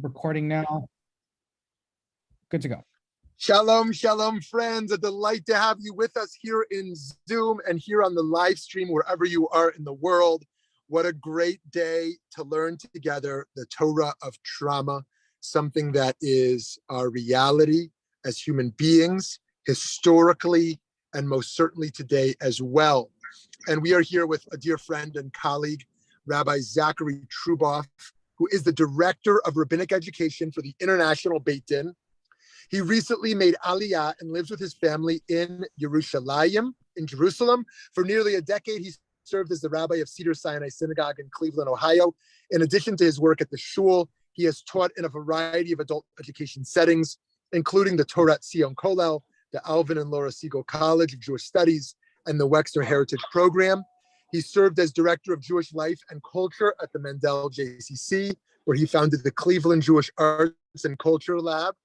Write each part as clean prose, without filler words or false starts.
Recording now. Good to go. Shalom, shalom, friends. A delight to have you with us here in Zoom and here on the live stream, wherever you are in the world. What a great day to learn together the Torah of Trauma, something that is our reality as human beings, historically, and most certainly today as well. And we are here with a dear friend and colleague, Rabbi Zachary Truboff, who is the Director of Rabbinic Education for the International Beit Din. He recently made Aliyah and lives with his family in Yerushalayim, in Jerusalem. For nearly a decade, he served as the rabbi of Cedar Sinai Synagogue in Cleveland, Ohio. In addition to his work at the shul, he has taught in a variety of adult education settings, including the Torah at Zion Kollel, the Alvin and Laura Siegel College of Jewish Studies, and the Wexner Heritage Program. He served as Director of Jewish Life and Culture at the Mendel JCC, where he founded the Cleveland Jewish Arts and Culture Lab,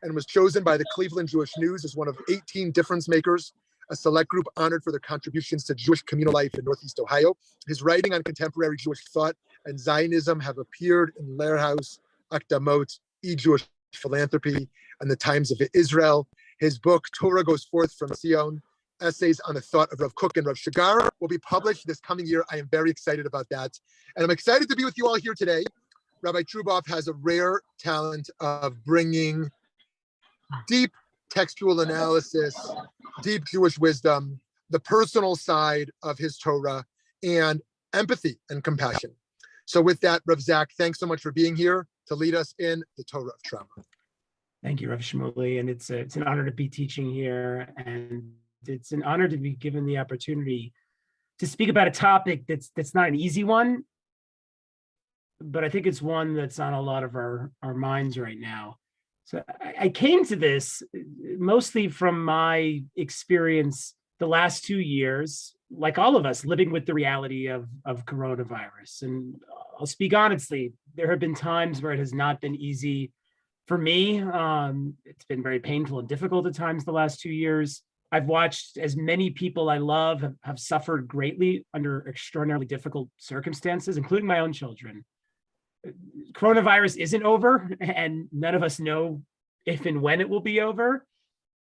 and was chosen by the Cleveland Jewish News as one of 18 difference makers, a select group honored for their contributions to Jewish communal life in Northeast Ohio. His writing on contemporary Jewish thought and Zionism have appeared in Lehrhaus, Akdamot, E-Jewish Philanthropy, and the Times of Israel. His book, Torah Goes Forth from Zion, Essays on the Thought of Rav Kook and Rav Shigar, will be published this coming year. I am very excited about that. And I'm excited to be with you all here today. Rabbi Truboff has a rare talent of bringing deep textual analysis, deep Jewish wisdom, the personal side of his Torah, and empathy and compassion. So with that, Rav Zach, thanks so much for being here to lead us in the Torah of Trauma. Thank you, Rav Shmuley, and it's an honor to be teaching here, and it's an honor to be given the opportunity to speak about a topic that's not an easy one, but I think it's one that's on a lot of our minds right now. So I came to this mostly from my experience the last 2 years, like all of us, living with the reality of coronavirus. And I'll speak honestly, there have been times where it has not been easy for me. It's been very painful and difficult at times the last 2 years. I've watched as many people I love have suffered greatly under extraordinarily difficult circumstances, including my own children. Coronavirus isn't over, and none of us know if and when it will be over.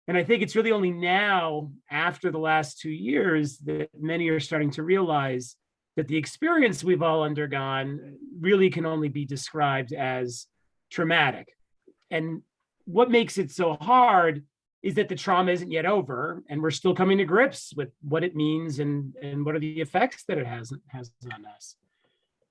And I think it's really only now, after the last 2 years, that many are starting to realize that the experience we've all undergone really can only be described as traumatic. And what makes it so hard is that the trauma isn't yet over, and we're still coming to grips with what it means and what are the effects that it has on us.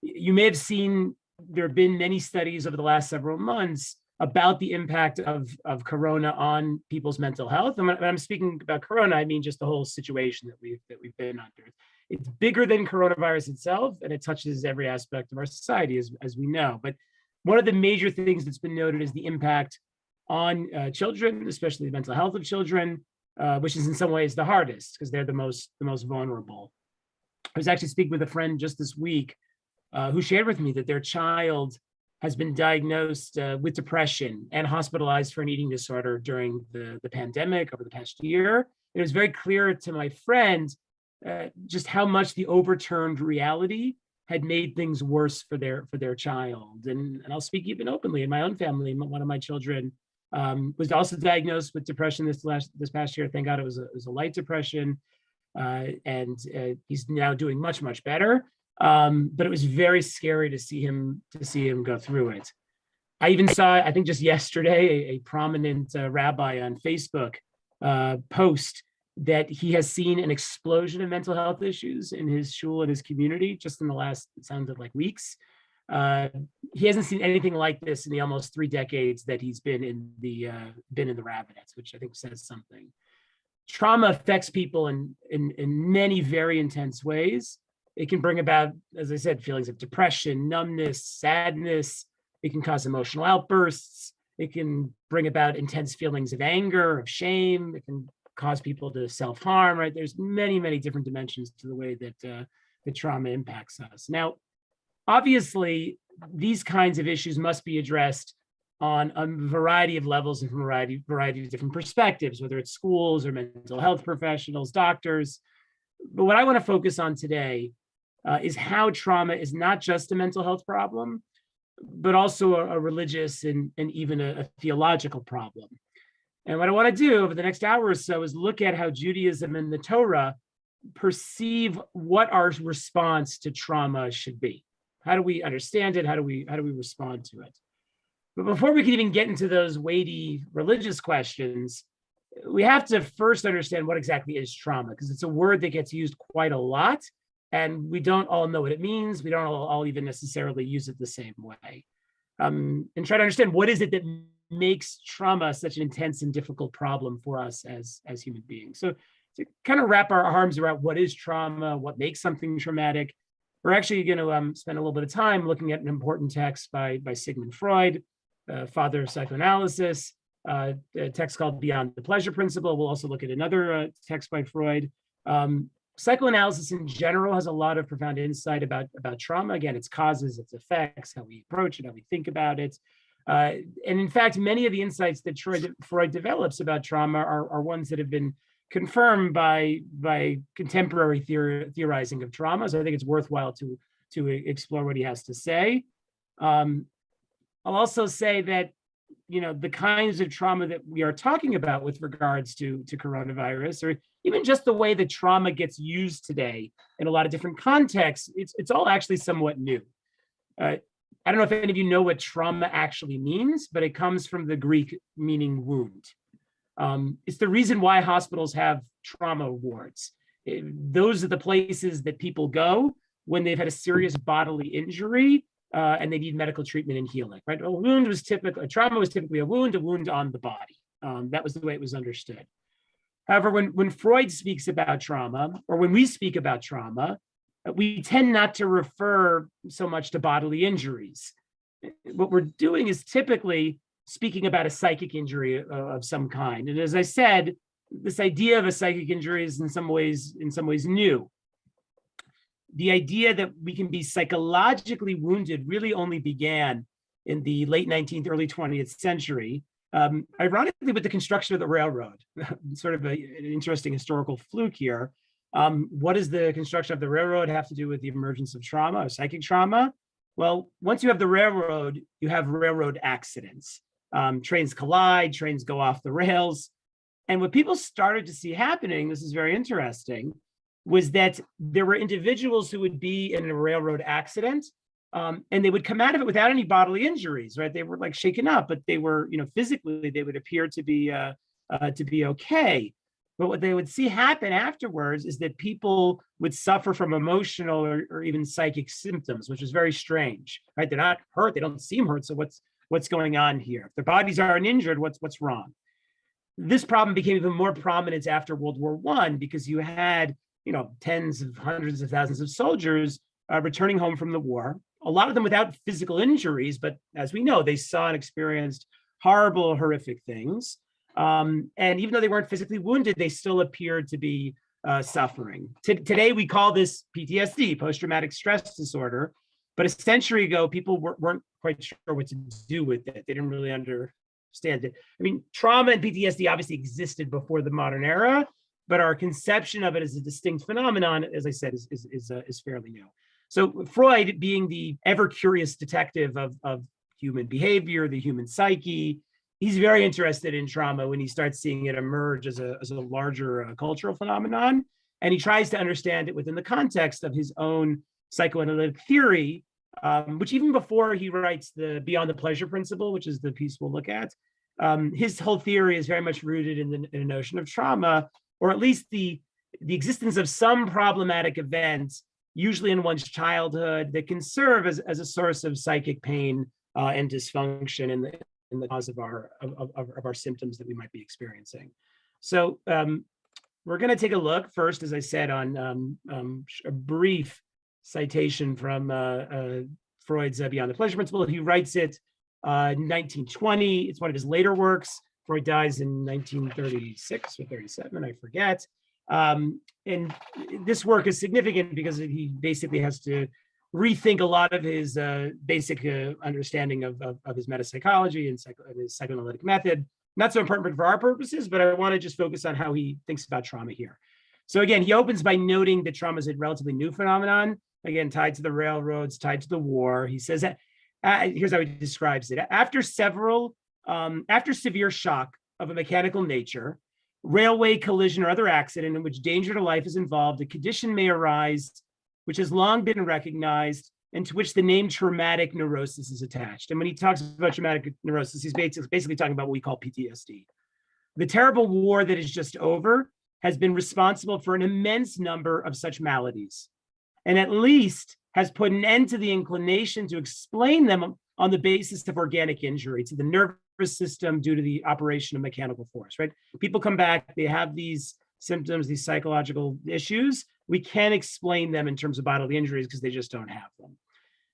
You may have seen there have been many studies over the last several months about the impact of corona on people's mental health. And when I'm speaking about corona, I mean just the whole situation that we've been under. It's bigger than coronavirus itself, and it touches every aspect of our society, as we know. But one of the major things that's been noted is the impact on children, especially the mental health of children, which is in some ways the hardest because they're the most vulnerable. I was actually speaking with a friend just this week who shared with me that their child has been diagnosed with depression and hospitalized for an eating disorder during the pandemic over the past year. And it was very clear to my friend just how much the overturned reality had made things worse for their child. And I'll speak even openly in my own family. One of my children was also diagnosed with depression this past year. Thank God it was a light depression, and he's now doing much, much better. But it was very scary to see him go through it. I even saw, I think just yesterday, a prominent rabbi on Facebook post that he has seen an explosion of mental health issues in his shul and his community just in the last, it sounded like, weeks. He hasn't seen anything like this in the almost 3 decades that he's been in the rabbinettes, which I think says something. Trauma affects people in many very intense ways. It can bring about, as I said, feelings of depression, numbness, sadness. It can cause emotional outbursts. It can bring about intense feelings of anger, of shame. It can cause people to self-harm, right? There's many, many different dimensions to the way that the trauma impacts us. Now, obviously, these kinds of issues must be addressed on a variety of levels and from a variety of different perspectives, whether it's schools or mental health professionals, doctors. But what I want to focus on today is how trauma is not just a mental health problem, but also a religious and even a theological problem. And what I want to do over the next hour or so is look at how Judaism and the Torah perceive what our response to trauma should be. How do we understand it? How do we respond to it? But before we can even get into those weighty religious questions, we have to first understand what exactly is trauma, because it's a word that gets used quite a lot, and we don't all know what it means. We don't all even necessarily use it the same way. And try to understand what is it that makes trauma such an intense and difficult problem for us as human beings. So to kind of wrap our arms around what is trauma, what makes something traumatic, we're actually going to spend a little bit of time looking at an important text by Sigmund Freud, father of psychoanalysis, a text called Beyond the Pleasure Principle. We'll also look at another text by Freud. Psychoanalysis in general has a lot of profound insight about trauma. Again, its causes, its effects, how we approach it, how we think about it. And in fact, many of the insights that Freud develops about trauma are ones that have been confirmed by contemporary theorizing of trauma. So I think it's worthwhile to explore what he has to say. I'll also say that, the kinds of trauma that we are talking about with regards to coronavirus, or even just the way that trauma gets used today in a lot of different contexts, it's all actually somewhat new. I don't know if any of you know what trauma actually means, but it comes from the Greek meaning wound. It's the reason why hospitals have trauma wards. Those are the places that people go when they've had a serious bodily injury and they need medical treatment and healing, right? A trauma was typically a wound on the body. That was the way it was understood. However, when Freud speaks about trauma, or when we speak about trauma, we tend not to refer so much to bodily injuries. What we're doing is typically speaking about a psychic injury of some kind. And as I said, this idea of a psychic injury is in some ways new. The idea that we can be psychologically wounded really only began in the late 19th, early 20th century, ironically with the construction of the railroad. Sort of an interesting historical fluke here. What does the construction of the railroad have to do with the emergence of trauma or psychic trauma? Well, once you have the railroad, you have railroad accidents. Trains collide, trains go off the rails. And what people started to see happening, this is very interesting, was that there were individuals who would be in a railroad accident and they would come out of it without any bodily injuries, right? They were like shaken up, but they were, physically they would appear to be okay. But what they would see happen afterwards is that people would suffer from emotional or even psychic symptoms, which is very strange, right? They're not hurt, they don't seem hurt. So what's going on here? If their bodies aren't injured, what's wrong? This problem became even more prominent after World War I because you had, tens of hundreds of thousands of soldiers returning home from the war, a lot of them without physical injuries, but as we know, they saw and experienced horrible, horrific things. And even though they weren't physically wounded, they still appeared to be suffering. Today, we call this PTSD, post-traumatic stress disorder. But a century ago, people weren't quite sure what to do with it. They didn't really understand it. I mean, trauma and PTSD obviously existed before the modern era, but our conception of it as a distinct phenomenon, as I said, is fairly new. So Freud, being the ever-curious detective of human behavior, the human psyche, he's very interested in trauma when he starts seeing it emerge as a larger cultural phenomenon. And he tries to understand it within the context of his own psychoanalytic theory, which even before he writes the Beyond the Pleasure Principle, which is the piece we'll look at, his whole theory is very much rooted in the notion of trauma, or at least the existence of some problematic events, usually in one's childhood, that can serve as a source of psychic pain and dysfunction in the cause of our symptoms that we might be experiencing. So we're going to take a look first, as I said, on a brief citation from Freud's Beyond the Pleasure Principle. He writes it in 1920. It's one of his later works. Freud dies in 1936 or 37, I forget. And this work is significant because he basically has to rethink a lot of his basic understanding of his metapsychology and his psychoanalytic method. Not so important for our purposes, but I want to just focus on how he thinks about trauma here. So again, he opens by noting that trauma is a relatively new phenomenon, again, tied to the railroads, tied to the war. He says that Here's how he describes it. After severe shock of a mechanical nature, railway collision or other accident in which danger to life is involved, a condition may arise which has long been recognized and to which the name traumatic neurosis is attached. And when he talks about traumatic neurosis, he's basically talking about what we call PTSD. The terrible war that is just over has been responsible for an immense number of such maladies, and at least has put an end to the inclination to explain them on the basis of organic injury to the nervous system due to the operation of mechanical force, right? People come back, they have these symptoms, these psychological issues. We can't explain them in terms of bodily injuries because they just don't have them.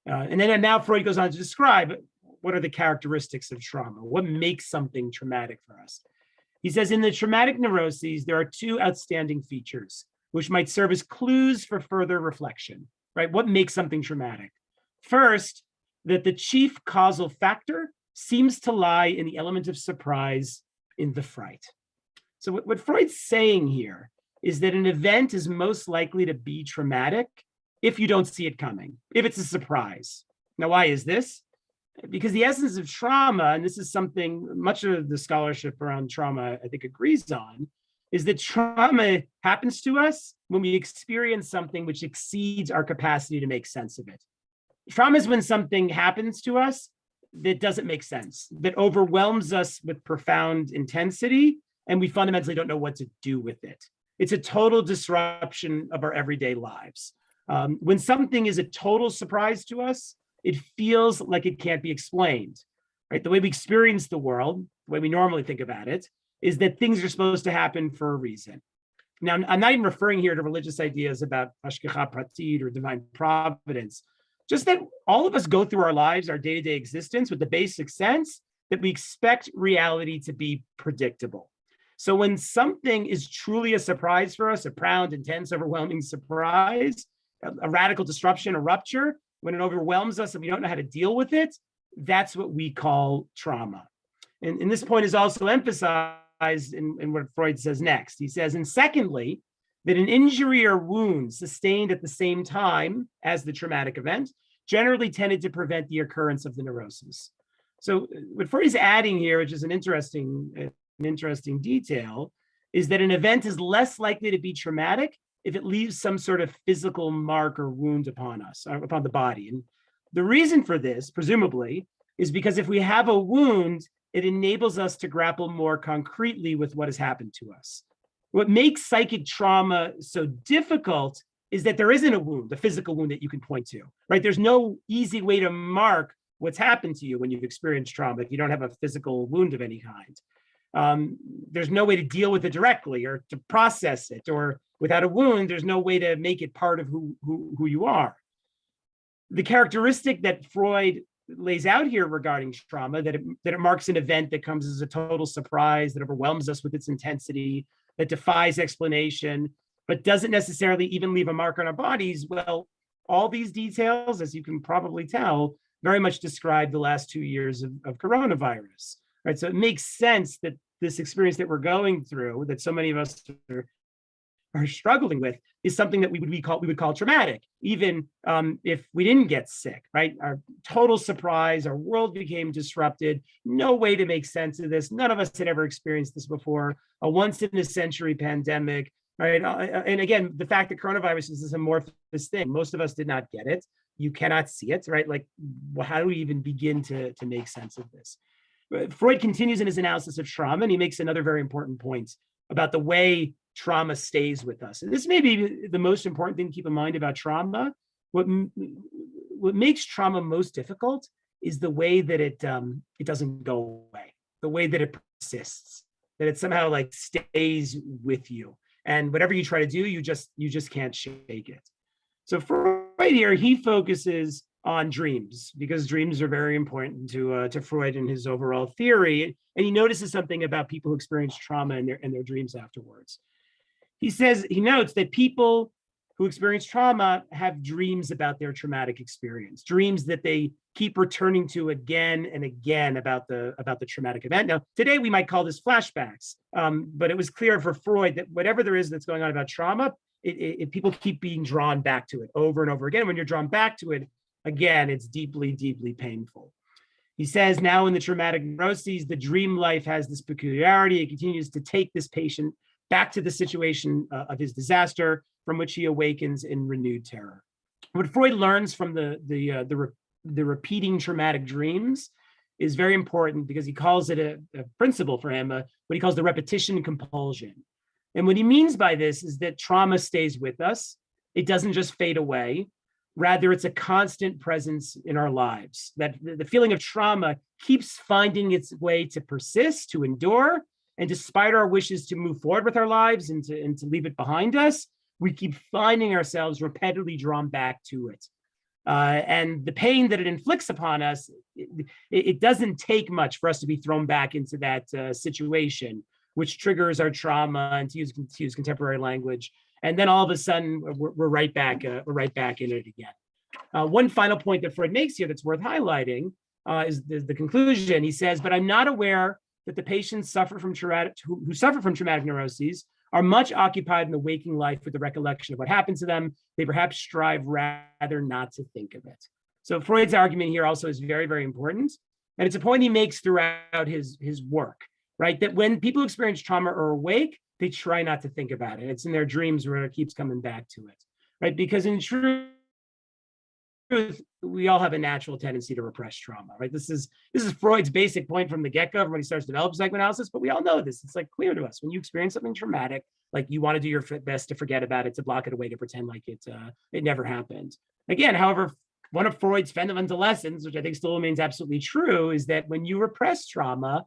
And now Freud goes on to describe what are the characteristics of trauma, what makes something traumatic for us. He says, in the traumatic neuroses, there are two outstanding features which might serve as clues for further reflection, right? What makes something traumatic? First, that the chief causal factor seems to lie in the element of surprise in the fright. So what Freud's saying here is that an event is most likely to be traumatic if you don't see it coming, if it's a surprise. Now, why is this? Because the essence of trauma, and this is something much of the scholarship around trauma, I think, agrees on, is that trauma happens to us when we experience something which exceeds our capacity to make sense of it. Trauma is when something happens to us that doesn't make sense, that overwhelms us with profound intensity, and we fundamentally don't know what to do with it. It's a total disruption of our everyday lives. When something is a total surprise to us, it feels like it can't be explained, right? The way we experience the world, the way we normally think about it, is that things are supposed to happen for a reason. Now, I'm not even referring here to religious ideas about hashgacha pratit or divine providence, just that all of us go through our lives, our day-to-day existence with the basic sense that we expect reality to be predictable. So when something is truly a surprise for us, a profound, intense, overwhelming surprise, a radical disruption, a rupture, when it overwhelms us and we don't know how to deal with it, that's what we call trauma. And this point is also emphasized in what Freud says next. He says, and secondly, that an injury or wound sustained at the same time as the traumatic event generally tended to prevent the occurrence of the neurosis. So what Freud is adding here, which is an interesting detail, is that an event is less likely to be traumatic if it leaves some sort of physical mark or wound upon us, upon the body. And the reason for this, presumably, is because if we have a wound, it enables us to grapple more concretely with what has happened to us. What makes psychic trauma so difficult is that there isn't a wound, a physical wound that you can point to, right? There's no easy way to mark what's happened to you when you've experienced trauma if you don't have a physical wound of any kind. There's no way to deal with it directly or to process it, or without a wound, there's no way to make it part of who you are. The characteristic that Freud lays out here regarding trauma, that it marks an event that comes as a total surprise, that overwhelms us with its intensity, that defies explanation, but doesn't necessarily even leave a mark on our bodies. Well, all these details, as you can probably tell, very much describe the last 2 years of coronavirus, right? So it makes sense that this experience that we're going through, that so many of us are struggling with, is something that we would call traumatic, even if we didn't get sick, right? Our total surprise, our world became disrupted, no way to make sense of this. None of us had ever experienced this before, a once in a century pandemic, right? And again, the fact that coronavirus is this amorphous thing, most of us did not get it. You cannot see it, right? Like, well, how do we even begin to make sense of this? Freud continues in his analysis of trauma, and he makes another very important point about the way trauma stays with us. And this may be the most important thing to keep in mind about trauma. What makes trauma most difficult is the way that it doesn't go away, the way that it persists, that it somehow like stays with you. And whatever you try to do, you just can't shake it. So Freud here, he focuses on dreams, because dreams are very important to Freud and his overall theory. And he notices something about people who experience trauma in their dreams afterwards. He notes that people who experience trauma have dreams about their traumatic experience, dreams that they keep returning to again and again about the traumatic event. Now, today we might call this flashbacks, but it was clear for Freud that whatever there is that's going on about trauma, people keep being drawn back to it over and over again. When you're drawn back to it again, it's deeply, deeply painful. He says now in the traumatic neuroses, the dream life has this peculiarity. It continues to take this patient back to the situation of his disaster, from which he awakens in renewed terror. What Freud learns from the repeating traumatic dreams is very important, because he calls it a principle for him, what he calls the repetition compulsion. And what he means by this is that trauma stays with us. It doesn't just fade away. Rather, it's a constant presence in our lives, that the feeling of trauma keeps finding its way to persist, to endure. And despite our wishes to move forward with our lives and to leave it behind us, we keep finding ourselves repeatedly drawn back to it. And the pain that it inflicts upon us, it doesn't take much for us to be thrown back into that situation, which triggers our trauma, and to use contemporary language. And then all of a sudden, we're right back in it again. One final point that Freud makes here that's worth highlighting is the conclusion. He says, but I'm not aware that the patients who suffer from traumatic neuroses are much occupied in the waking life with the recollection of what happened to them. They perhaps strive rather not to think of it. So Freud's argument here also is very, very important. And it's a point he makes throughout his work, right? That when people experience trauma or awake, they try not to think about it. It's in their dreams where it keeps coming back to it, right? Because in truth, we all have a natural tendency to repress trauma, right? This is Freud's basic point from the get-go when he starts to develop psychoanalysis, but we all know this. It's like clear to us. When you experience something traumatic, like you want to do your best to forget about it, to block it away, to pretend like it never happened. Again, however, one of Freud's fundamental lessons, which I think still remains absolutely true, is that when you repress trauma,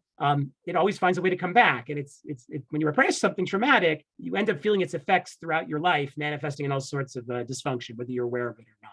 it always finds a way to come back. And it's when you repress something traumatic, you end up feeling its effects throughout your life, manifesting in all sorts of dysfunction, whether you're aware of it or not.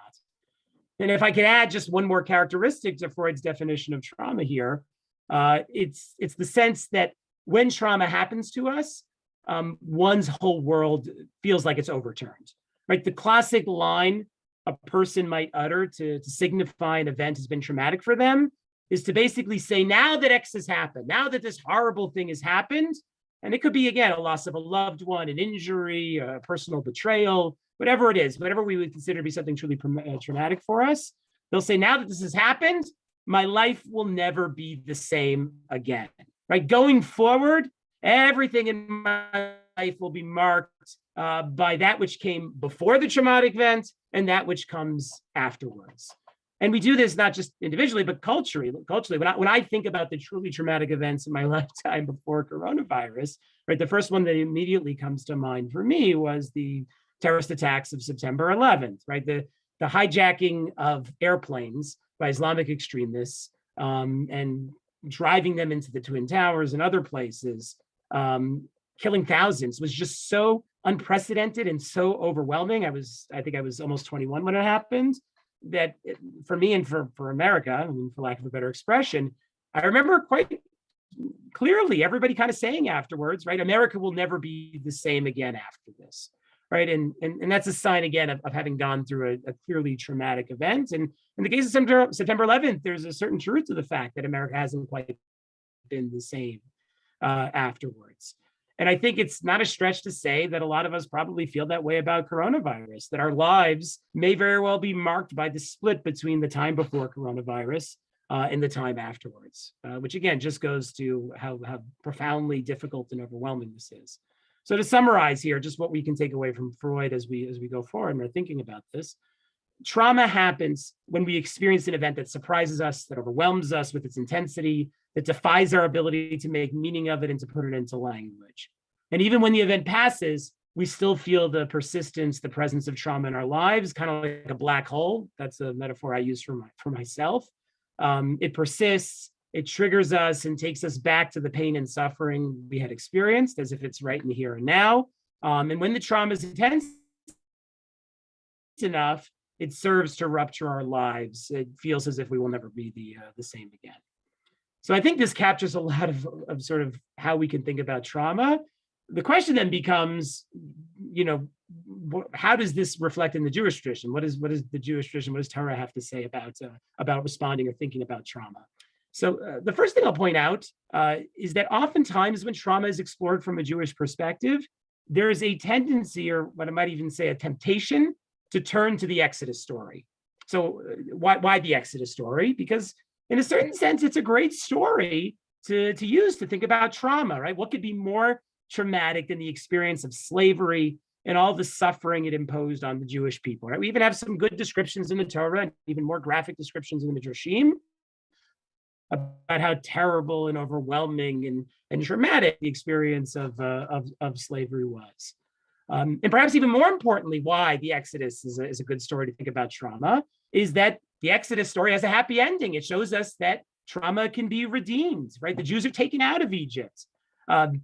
And if I could add just one more characteristic to Freud's definition of trauma here, it's the sense that when trauma happens to us, one's whole world feels like it's overturned, right? The classic line a person might utter to signify an event has been traumatic for them is to basically say, now that X has happened, now that this horrible thing has happened, and it could be, again, a loss of a loved one, an injury, a personal betrayal, whatever it is, whatever we would consider to be something truly traumatic for us, they'll say, now that this has happened, my life will never be the same again, right? Going forward, everything in my life will be marked by that which came before the traumatic event and that which comes afterwards. And we do this not just individually, but culturally. When I think about the truly traumatic events in my lifetime before coronavirus, right, the first one that immediately comes to mind for me was the terrorist attacks of September 11th, right? The hijacking of airplanes by Islamic extremists and driving them into the Twin Towers and other places, killing thousands, was just so unprecedented and so overwhelming. I think I was almost 21 when it happened, that for me and for America, I mean, for lack of a better expression, I remember quite clearly everybody kind of saying afterwards, right, America will never be the same again after this, right? And that's a sign, again, of having gone through a clearly traumatic event. And in the case of September 11th, there's a certain truth to the fact that America hasn't quite been the same afterwards. And I think it's not a stretch to say that a lot of us probably feel that way about coronavirus, that our lives may very well be marked by the split between the time before coronavirus and the time afterwards, which again just goes to how profoundly difficult and overwhelming this is. So to summarize here, just what we can take away from Freud as we go forward and we're thinking about this. Trauma happens when we experience an event that surprises us, that overwhelms us with its intensity, that defies our ability to make meaning of it and to put it into language. And even when the event passes, we still feel the persistence, the presence of trauma in our lives, kind of like a black hole. That's a metaphor I use for myself. It persists, it triggers us and takes us back to the pain and suffering we had experienced as if it's right in the here and now. And when the trauma is intense enough, it serves to rupture our lives. It feels as if we will never be the same again. So I think this captures a lot of sort of how we can think about trauma. The question then becomes, how does this reflect in the Jewish tradition? What is the Jewish tradition? What does Torah have to say about responding or thinking about trauma? So the first thing I'll point out is that oftentimes when trauma is explored from a Jewish perspective, there is a tendency, or what I might even say a temptation, to turn to the Exodus story, So why the Exodus story? Because in a certain sense, it's a great story to use to think about trauma, right? What could be more traumatic than the experience of slavery and all the suffering it imposed on the Jewish people, right? We even have some good descriptions in the Torah, and even more graphic descriptions in the Midrashim about how terrible and overwhelming and traumatic the experience of slavery was. And perhaps even more importantly, why the Exodus is a good story to think about trauma is that the Exodus story has a happy ending. It shows us that trauma can be redeemed, right? The Jews are taken out of Egypt.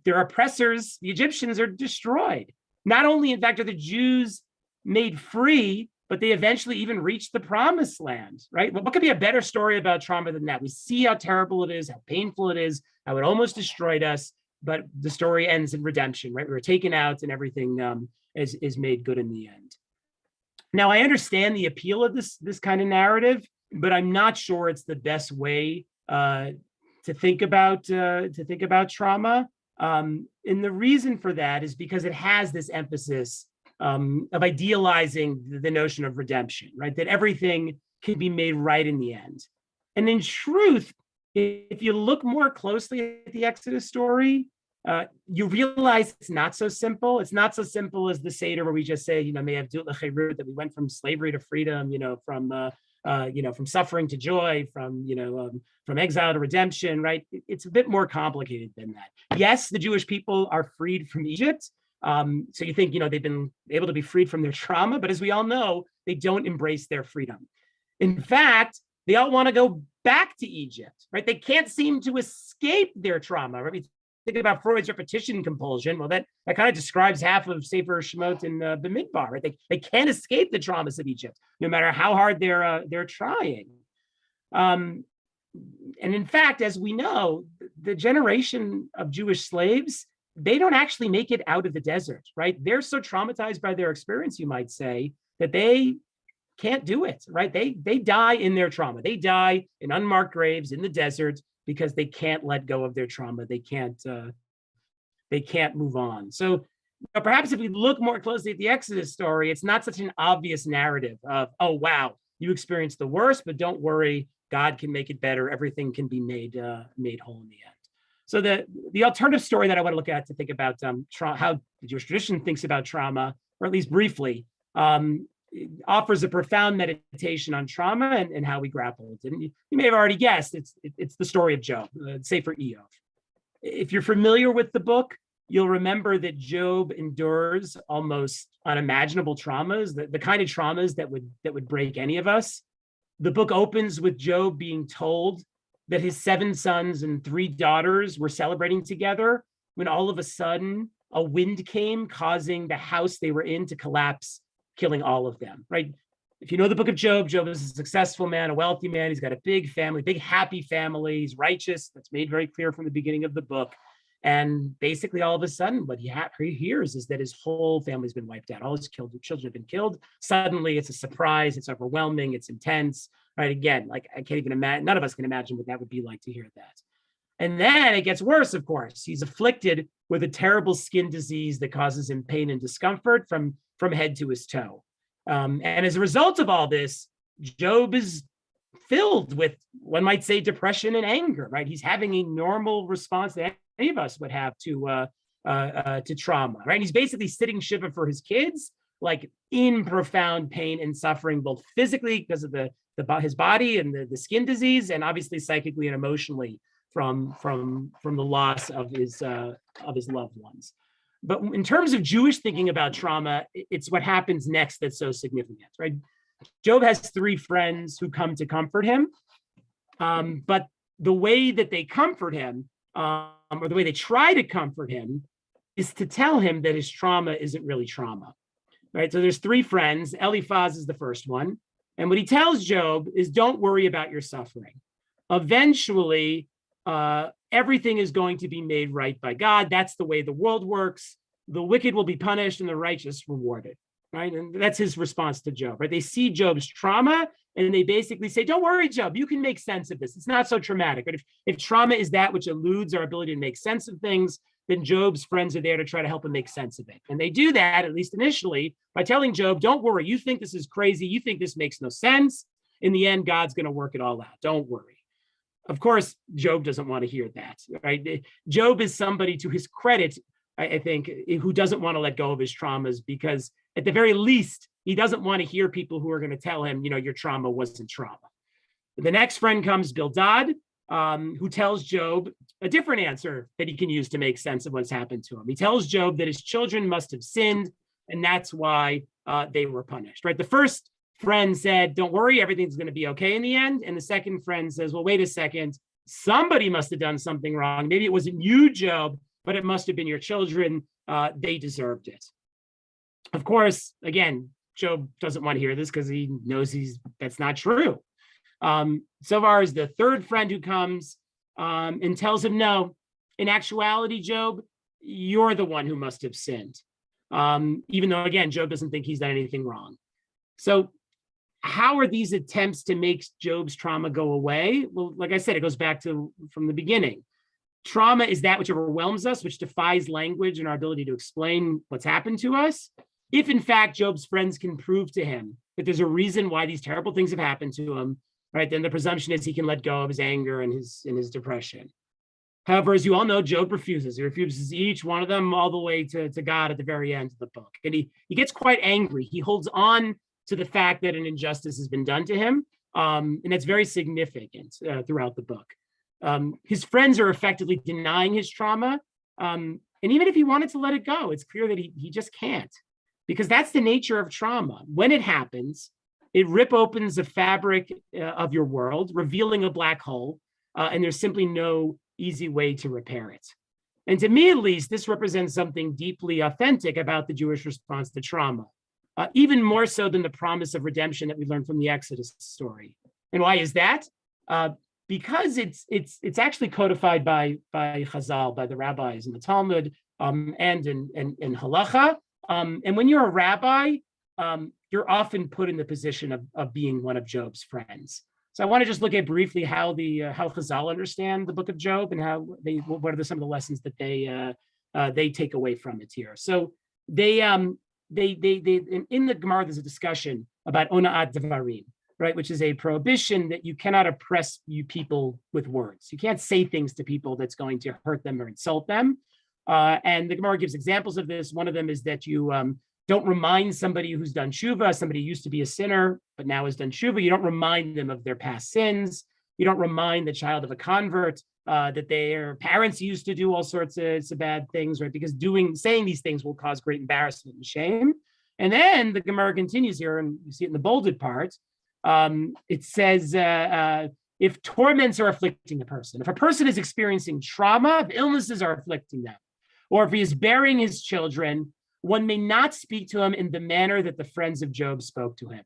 Their oppressors, the Egyptians, are destroyed. Not only, in fact, are the Jews made free, but they eventually even reach the promised land, right? What could be a better story about trauma than that? We see how terrible it is, how painful it is, how it almost destroyed us, but the story ends in redemption, right? We were taken out and everything is made good in the end. Now, I understand the appeal of this kind of narrative, but I'm not sure it's the best way to think about trauma. And the reason for that is because it has this emphasis of idealizing the notion of redemption, right? That everything can be made right in the end. And in truth, if you look more closely at the Exodus story, you realize it's not so simple. It's not so simple as the Seder where we just say, may have that we went from slavery to freedom, from suffering to joy, from exile to redemption, right? It's a bit more complicated than that. Yes, the Jewish people are freed from Egypt. So you think, they've been able to be freed from their trauma, but as we all know, they don't embrace their freedom. In fact, they all want to go back to Egypt, right? They can't seem to escape their trauma, right? We think about Freud's repetition compulsion. Well, that kind of describes half of Sefer Shemot in Bamidbar, right? They can't escape the traumas of Egypt, no matter how hard they're trying. And in fact, as we know, the generation of Jewish slaves, they don't actually make it out of the desert, right? They're so traumatized by their experience, you might say, that they can't do it, right? They die in their trauma. They die in unmarked graves in the desert because they can't let go of their trauma. They can't move on. So perhaps if we look more closely at the Exodus story, it's not such an obvious narrative of, oh, wow, you experienced the worst, but don't worry, God can make it better. Everything can be made whole in the end. So the alternative story that I want to look at to think about how the Jewish tradition thinks about trauma, or at least briefly, offers a profound meditation on trauma and how we grapple with it. And you may have already guessed, it's the story of Job, Sefer Iyov. If you're familiar with the book, you'll remember that Job endures almost unimaginable traumas, the kind of traumas that would break any of us. The book opens with Job being told that his 7 sons and 3 daughters were celebrating together when all of a sudden a wind came, causing the house they were in to collapse, killing all of them, right? If you know the book of Job, Job is a successful man, a wealthy man. He's got a big family, big happy family. He's righteous. That's made very clear from the beginning of the book. And basically all of a sudden what he hears is that his whole family's been wiped out. All his children have been killed. Suddenly it's a surprise. It's overwhelming. It's intense, right? Again, like I can't even imagine, none of us can imagine what that would be like to hear that. And then it gets worse, of course. He's afflicted with a terrible skin disease that causes him pain and discomfort from head to his toe. And as a result of all this, Job is filled with, one might say, depression and anger, right? He's having a normal response that any of us would have to trauma, right? And he's basically sitting shiva for his kids, like in profound pain and suffering, both physically because of his body and the skin disease, and obviously psychically and emotionally from the loss of his loved ones. But in terms of Jewish thinking about trauma, it's what happens next that's so significant, right? Job has 3 friends who come to comfort him, but the way that they comfort him, or the way they try to comfort him, is to tell him that his trauma isn't really trauma, right? So there's 3 friends. Eliphaz is the first one. And what he tells Job is, don't worry about your suffering. Eventually, everything is going to be made right by God. That's the way the world works. The wicked will be punished and the righteous rewarded, right? And that's his response to Job, right? They see Job's trauma and they basically say, don't worry, Job, you can make sense of this. It's not so traumatic. But if trauma is that which eludes our ability to make sense of things, then Job's friends are there to try to help him make sense of it. And they do that, at least initially, by telling Job, don't worry, you think this is crazy. You think this makes no sense. In the end, God's going to work it all out. Don't worry. Of course, Job doesn't want to hear that, right? Job is somebody, to his credit, I think, who doesn't want to let go of his traumas, because at the very least, he doesn't want to hear people who are going to tell him, your trauma wasn't trauma. The next friend comes, Bildad, who tells Job a different answer that he can use to make sense of what's happened to him. He tells Job that his children must have sinned, and that's why they were punished, right? The first friend said, don't worry, everything's going to be okay in the end. And the second friend says, well, wait a second, somebody must have done something wrong. Maybe it wasn't you, Job, but it must have been your children. They deserved it. Of course, again, Job doesn't want to hear this because he knows that's not true. So far as the third friend who comes and tells him, no, in actuality, Job, you're the one who must have sinned. Even though, again, Job doesn't think he's done anything wrong. So how are these attempts to make Job's trauma go away? Well, like I said, it goes back to from the beginning. Trauma is that which overwhelms us, which defies language and our ability to explain what's happened to us. If, in fact, Job's friends can prove to him that there's a reason why these terrible things have happened to him, right, then the presumption is he can let go of his anger and his depression. However, as you all know, Job refuses. He refuses each one of them all the way to God at the very end of the book. And he gets quite angry. He holds on to the fact that an injustice has been done to him. And that's very significant throughout the book. His friends are effectively denying his trauma. And even if he wanted to let it go, it's clear that he just can't, because that's the nature of trauma. When it happens, it rip opens the fabric of your world, revealing a black hole, and there's simply no easy way to repair it. And to me, at least, this represents something deeply authentic about the Jewish response to trauma, even more so than the promise of redemption that we learned from the Exodus story. And why is that? Because it's actually codified by Chazal, by the rabbis in the Talmud, and in Halacha. And when you're a rabbi, you're often put in the position of being one of Job's friends. So I want to just look at briefly how Chazal understand the book of Job and what are some of the lessons that they take away from it here. So they in the Gemara, there's a discussion about ona'at devarim, right, which is a prohibition that you cannot oppress people with words. You can't say things to people that's going to hurt them or insult them. And the Gemara gives examples of this. One of them is that you don't remind somebody who's done tshuva, somebody who used to be a sinner, but now has done tshuva. You don't remind them of their past sins. You don't remind the child of a convert that their parents used to do all sorts of bad things, right? Because saying these things will cause great embarrassment and shame. And then the Gemara continues here, and you see it in the bolded part. It says, if torments are afflicting a person, if a person is experiencing trauma, if illnesses are afflicting them, or if he is burying his children, one may not speak to him in the manner that the friends of Job spoke to him.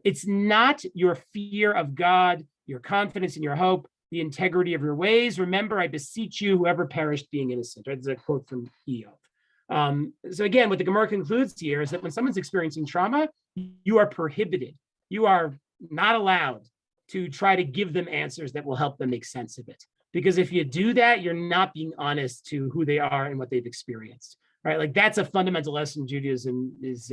It's not your fear of God, your confidence in your hope, the integrity of your ways. Remember, I beseech you, whoever perished being innocent. Right? This is a quote from Eov. So again, what the Gemara concludes here is that when someone's experiencing trauma, you are prohibited. You are not allowed to try to give them answers that will help them make sense of it. Because if you do that, you're not being honest to who they are and what they've experienced. Right, like that's a fundamental lesson Judaism is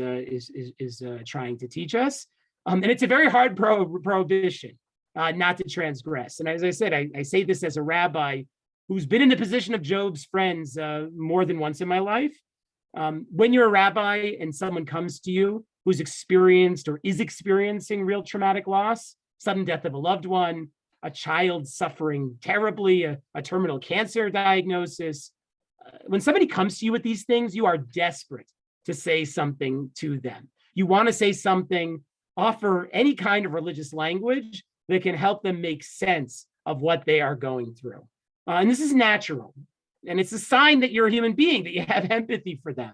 trying to teach us, and it's a very hard prohibition not to transgress. And as I said, I say this as a rabbi who's been in the position of Job's friends more than once in my life. When you're a rabbi and someone comes to you who's experienced or is experiencing real traumatic loss, sudden death of a loved one, a child suffering terribly, a terminal cancer diagnosis. When somebody comes to you with these things, you are desperate to say something to them. You want to say something, offer any kind of religious language that can help them make sense of what they are going through. And this is natural. And it's a sign that you're a human being, that you have empathy for them.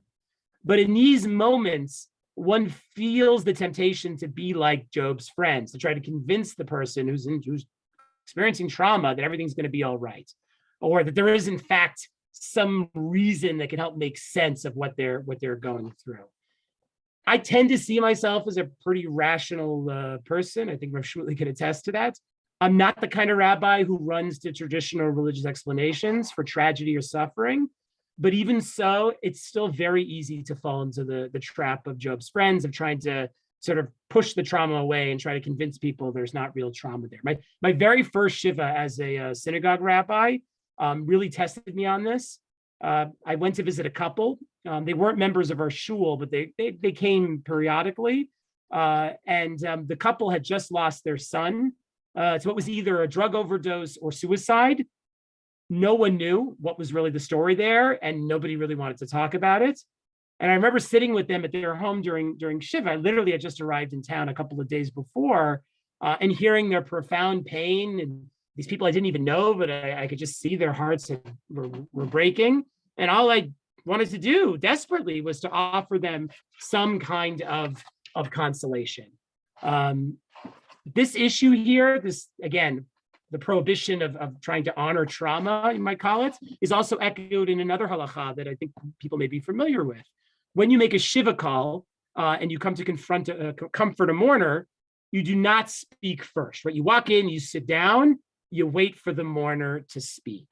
But in these moments, one feels the temptation to be like Job's friends, to try to convince the person who's experiencing trauma that everything's going to be all right, or that there is, in fact, some reason that can help make sense of what they're going through. I tend to see myself as a pretty rational person. I think Rav Shmuley can attest to that. I'm not the kind of rabbi who runs to traditional religious explanations for tragedy or suffering, but even so, it's still very easy to fall into the trap of Job's friends of trying to sort of push the trauma away and try to convince people there's not real trauma there. My very first shiva as a synagogue rabbi really tested me on this. I went to visit a couple. They weren't members of our shul, but they came periodically. And the couple had just lost their son to what was either a drug overdose or suicide. No one knew what was really the story there, and nobody really wanted to talk about it. And I remember sitting with them at their home during Shiva. I literally had just arrived in town a couple of days before, and hearing their profound pain, and these people I didn't even know, but I could just see their hearts were breaking. And all I wanted to do desperately was to offer them some kind of consolation. This issue here, this again, the prohibition of trying to honor trauma, you might call it, is also echoed in another halacha that I think people may be familiar with. When you make a shiva call and you come to comfort a mourner, you do not speak first, right? You walk in, you sit down, you wait for the mourner to speak.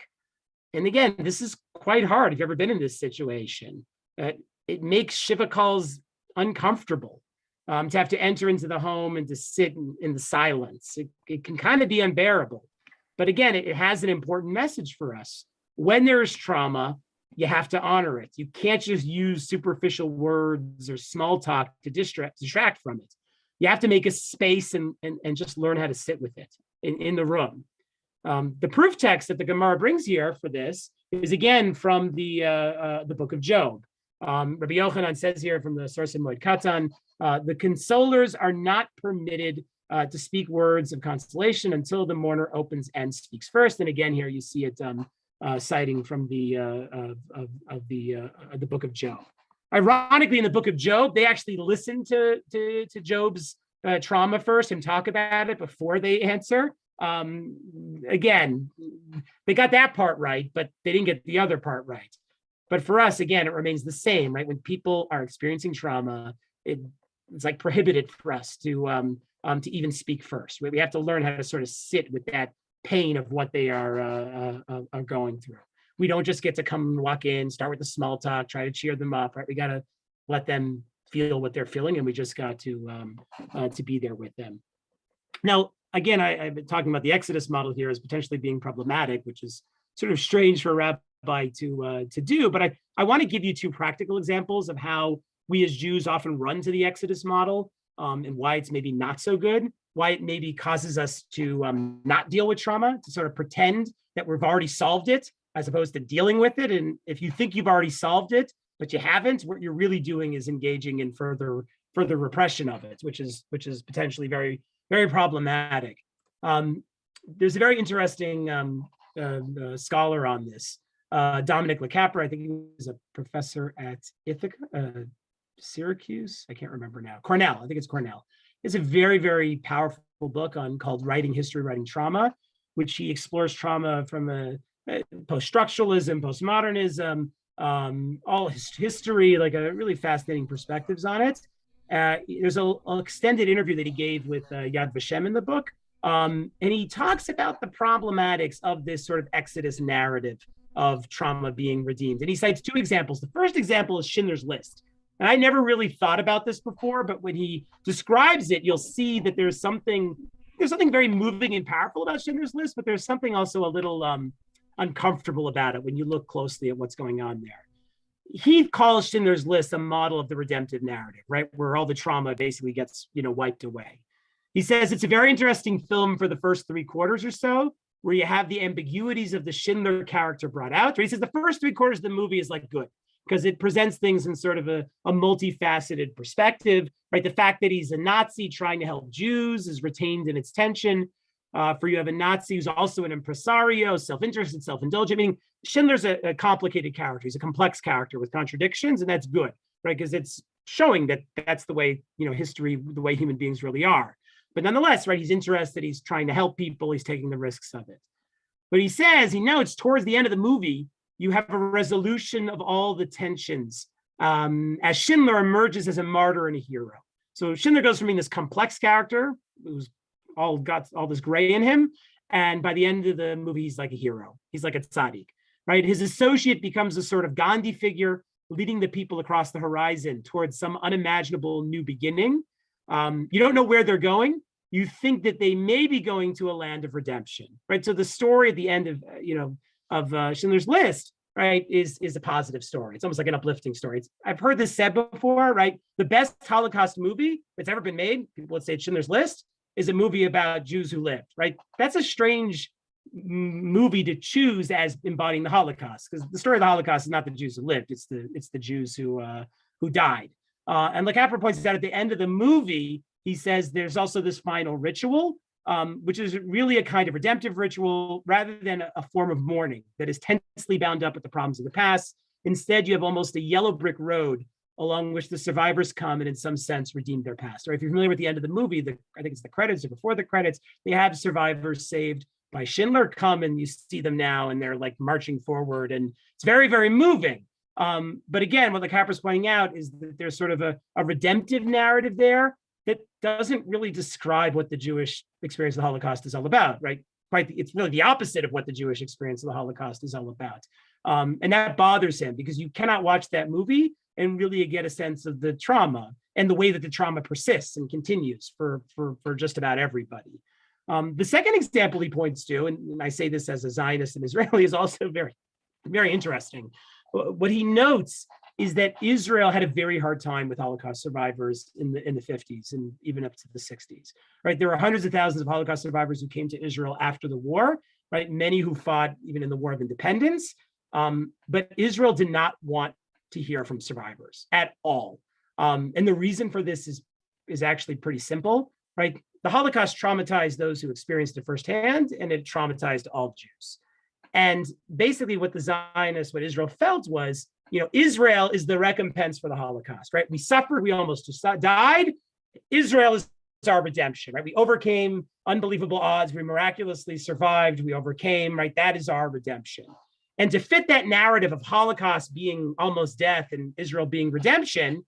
And again, this is quite hard if you've ever been in this situation. It makes shiva calls uncomfortable. To have to enter into the home and to sit in the silence. It can kind of be unbearable. But again, it has an important message for us. When there is trauma, you have to honor it. You can't just use superficial words or small talk to distract from it. You have to make a space and just learn how to sit with it in the room. The proof text that the Gemara brings here for this is again from the book of Job. Rabbi Yochanan says here from the source in Moed Katan, the consolers are not permitted to speak words of consolation until the mourner opens and speaks first. And again, here you see it citing from the book of Job. Ironically, in the book of Job, they actually listen to Job's trauma first and talk about it before they answer. Again, they got that part right, but they didn't get the other part right. But for us, again, it remains the same, right? When people are experiencing trauma, it's like prohibited for us to even speak first. We have to learn how to sort of sit with that pain of what they are going through. We don't just get to come and walk in, start with the small talk, try to cheer them up, right? We got to let them feel what they're feeling, and we just got to be there with them. Now, again, I've been talking about the Exodus model here as potentially being problematic, which is sort of strange for a rabbi to do, but I want to give you two practical examples of how we as Jews often run to the Exodus model, and why it's maybe not so good, why it maybe causes us to not deal with trauma, to sort of pretend that we've already solved it, as opposed to dealing with it. And if you think you've already solved it, but you haven't, what you're really doing is engaging in further repression of it, which is potentially very, very problematic. There's a very interesting scholar on this, Dominic LeCapra. I think he was a professor at Ithaca, Syracuse. I can't remember now. Cornell. I think it's Cornell. It's a very, very powerful book called Writing History, Writing Trauma, which he explores trauma from a post-structuralism, postmodernism, all history, like a really fascinating perspectives on it. There's an extended interview that he gave with Yad Vashem in the book. And he talks about the problematics of this sort of Exodus narrative of trauma being redeemed. And he cites two examples. The first example is Schindler's List. And I never really thought about this before, but when he describes it, you'll see that there's something very moving and powerful about Schindler's List, but there's something also a little uncomfortable about it when you look closely at what's going on there. He calls Schindler's List a model of the redemptive narrative, right? Where all the trauma basically gets, wiped away. He says it's a very interesting film for the first 3/4 or so, where you have the ambiguities of the Schindler character brought out. He says the first 3/4 of the movie is like good, because it presents things in sort of a multifaceted perspective, right? The fact that he's a Nazi trying to help Jews is retained in its tension. For you have a Nazi who's also an impresario, self-interested, self-indulgent, meaning Schindler's a complicated character. He's a complex character with contradictions, and that's good, right? Because it's showing that that's the way, history, the way human beings really are. But nonetheless, right, he's interested, he's trying to help people, he's taking the risks of it. But he says, it's towards the end of the movie, you have a resolution of all the tensions as Schindler emerges as a martyr and a hero. So Schindler goes from being this complex character who's got all this gray in him, and by the end of the movie, he's like a hero. He's like a tzaddik, right? His associate becomes a sort of Gandhi figure, leading the people across the horizon towards some unimaginable new beginning. You don't know where they're going. You think that they may be going to a land of redemption, right? So the story at the end of Schindler's List, right, is a positive story. It's almost like an uplifting story. I've heard this said before, right? The best Holocaust movie that's ever been made, people would say Schindler's List, is a movie about Jews who lived, right? That's a strange movie to choose as embodying the Holocaust, because the story of the Holocaust is not the Jews who lived; it's the Jews who died. And like Capra points out at the end of the movie, he says there's also this final ritual, which is really a kind of redemptive ritual rather than a form of mourning that is tensely bound up with the problems of the past. Instead, you have almost a yellow brick road along which the survivors come and in some sense redeem their past. Or if you're familiar with the end of the movie, I think it's the credits or before the credits, they have survivors saved by Schindler come and you see them now and they're like marching forward, and it's very, very moving. But again, what the Capra's pointing out is that there's sort of a redemptive narrative there that doesn't really describe what the Jewish experience of the Holocaust is all about, right? It's really the opposite of what the Jewish experience of the Holocaust is all about. And that bothers him because you cannot watch that movie and really get a sense of the trauma and the way that the trauma persists and continues for just about everybody. The second example he points to, and I say this as a Zionist and Israeli, is also very, very interesting. What he notes is that Israel had a very hard time with Holocaust survivors in the 50s and even up to the 60s, right? There were hundreds of thousands of Holocaust survivors who came to Israel after the war, right? Many who fought even in the War of Independence. But Israel did not want to hear from survivors at all. And the reason for this is actually pretty simple, right? The Holocaust traumatized those who experienced it firsthand, and it traumatized all Jews. And basically what what Israel felt was, Israel is the recompense for the Holocaust, right? We suffered, we almost just died. Israel is our redemption, right? We overcame unbelievable odds. We miraculously survived. We overcame, right? That is our redemption. And to fit that narrative of Holocaust being almost death and Israel being redemption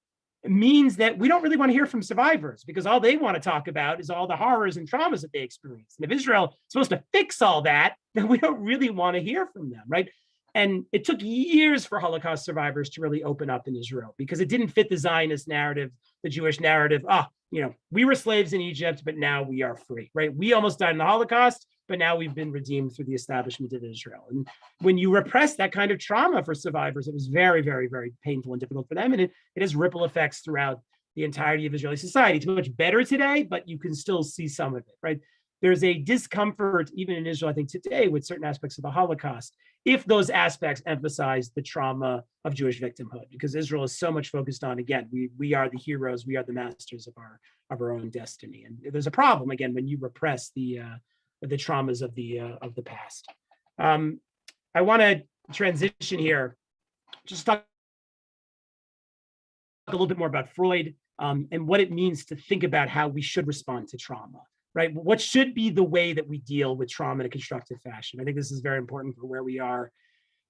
means that we don't really want to hear from survivors because all they want to talk about is all the horrors and traumas that they experienced. And if Israel is supposed to fix all that, then we don't really want to hear from them, right? And it took years for Holocaust survivors to really open up in Israel because it didn't fit the Zionist narrative, the Jewish narrative. We were slaves in Egypt, but now we are free, right? We almost died in the Holocaust, but now we've been redeemed through the establishment of Israel. And when you repress that kind of trauma for survivors, it was very, very, very painful and difficult for them. And it has ripple effects throughout the entirety of Israeli society. It's much better today, but you can still see some of it, right? There's a discomfort, even in Israel, I think today, with certain aspects of the Holocaust, if those aspects emphasize the trauma of Jewish victimhood, because Israel is so much focused on, again, we are the heroes, we are the masters of our own destiny. And there's a problem, again, when you repress the traumas of the past. I want to transition here, just talk a little bit more about Freud and what it means to think about how we should respond to trauma, right? What should be the way that we deal with trauma in a constructive fashion? I think this is very important for where we are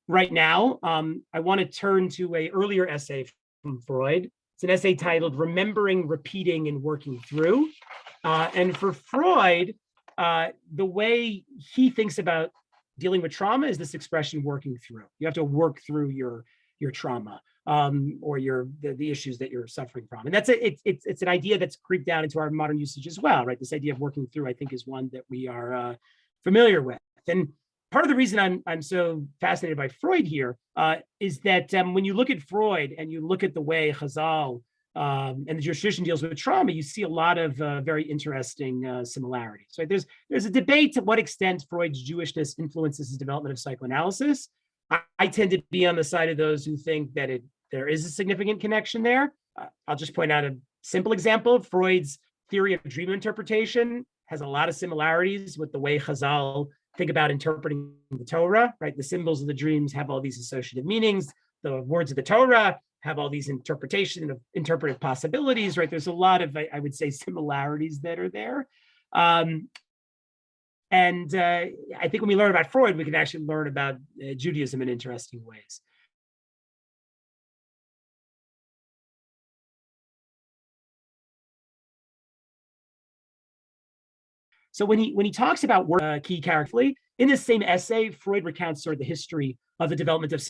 right now. I want to turn to an earlier essay from Freud. It's an essay titled Remembering, Repeating, and Working Through. And for Freud, the way he thinks about dealing with trauma is this expression working through. You have to work through your trauma or the issues that you're suffering from. And it's an idea that's creeped down into our modern usage as well, right? This idea of working through, I think, is one that we are familiar with. And part of the reason I'm so fascinated by Freud here is that when you look at Freud and you look at the way Chazal and the Jewish tradition deals with trauma, you see a lot of very interesting similarities. Right? There's a debate to what extent Freud's Jewishness influences the development of psychoanalysis. I tend to be on the side of those who think that there is a significant connection there. I'll just point out a simple example. Freud's theory of dream interpretation has a lot of similarities with the way Chazal think about interpreting the Torah, right? The symbols of the dreams have all these associative meanings. The words of the Torah have all these interpretive possibilities, right? There's a lot of, I would say, similarities that are there. And I think when we learn about Freud, we can actually learn about Judaism in interesting ways. So when he talks about key character, in this same essay, Freud recounts sort of the history of the development of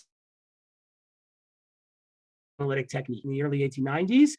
psychoanalytic technique in the early 1890s.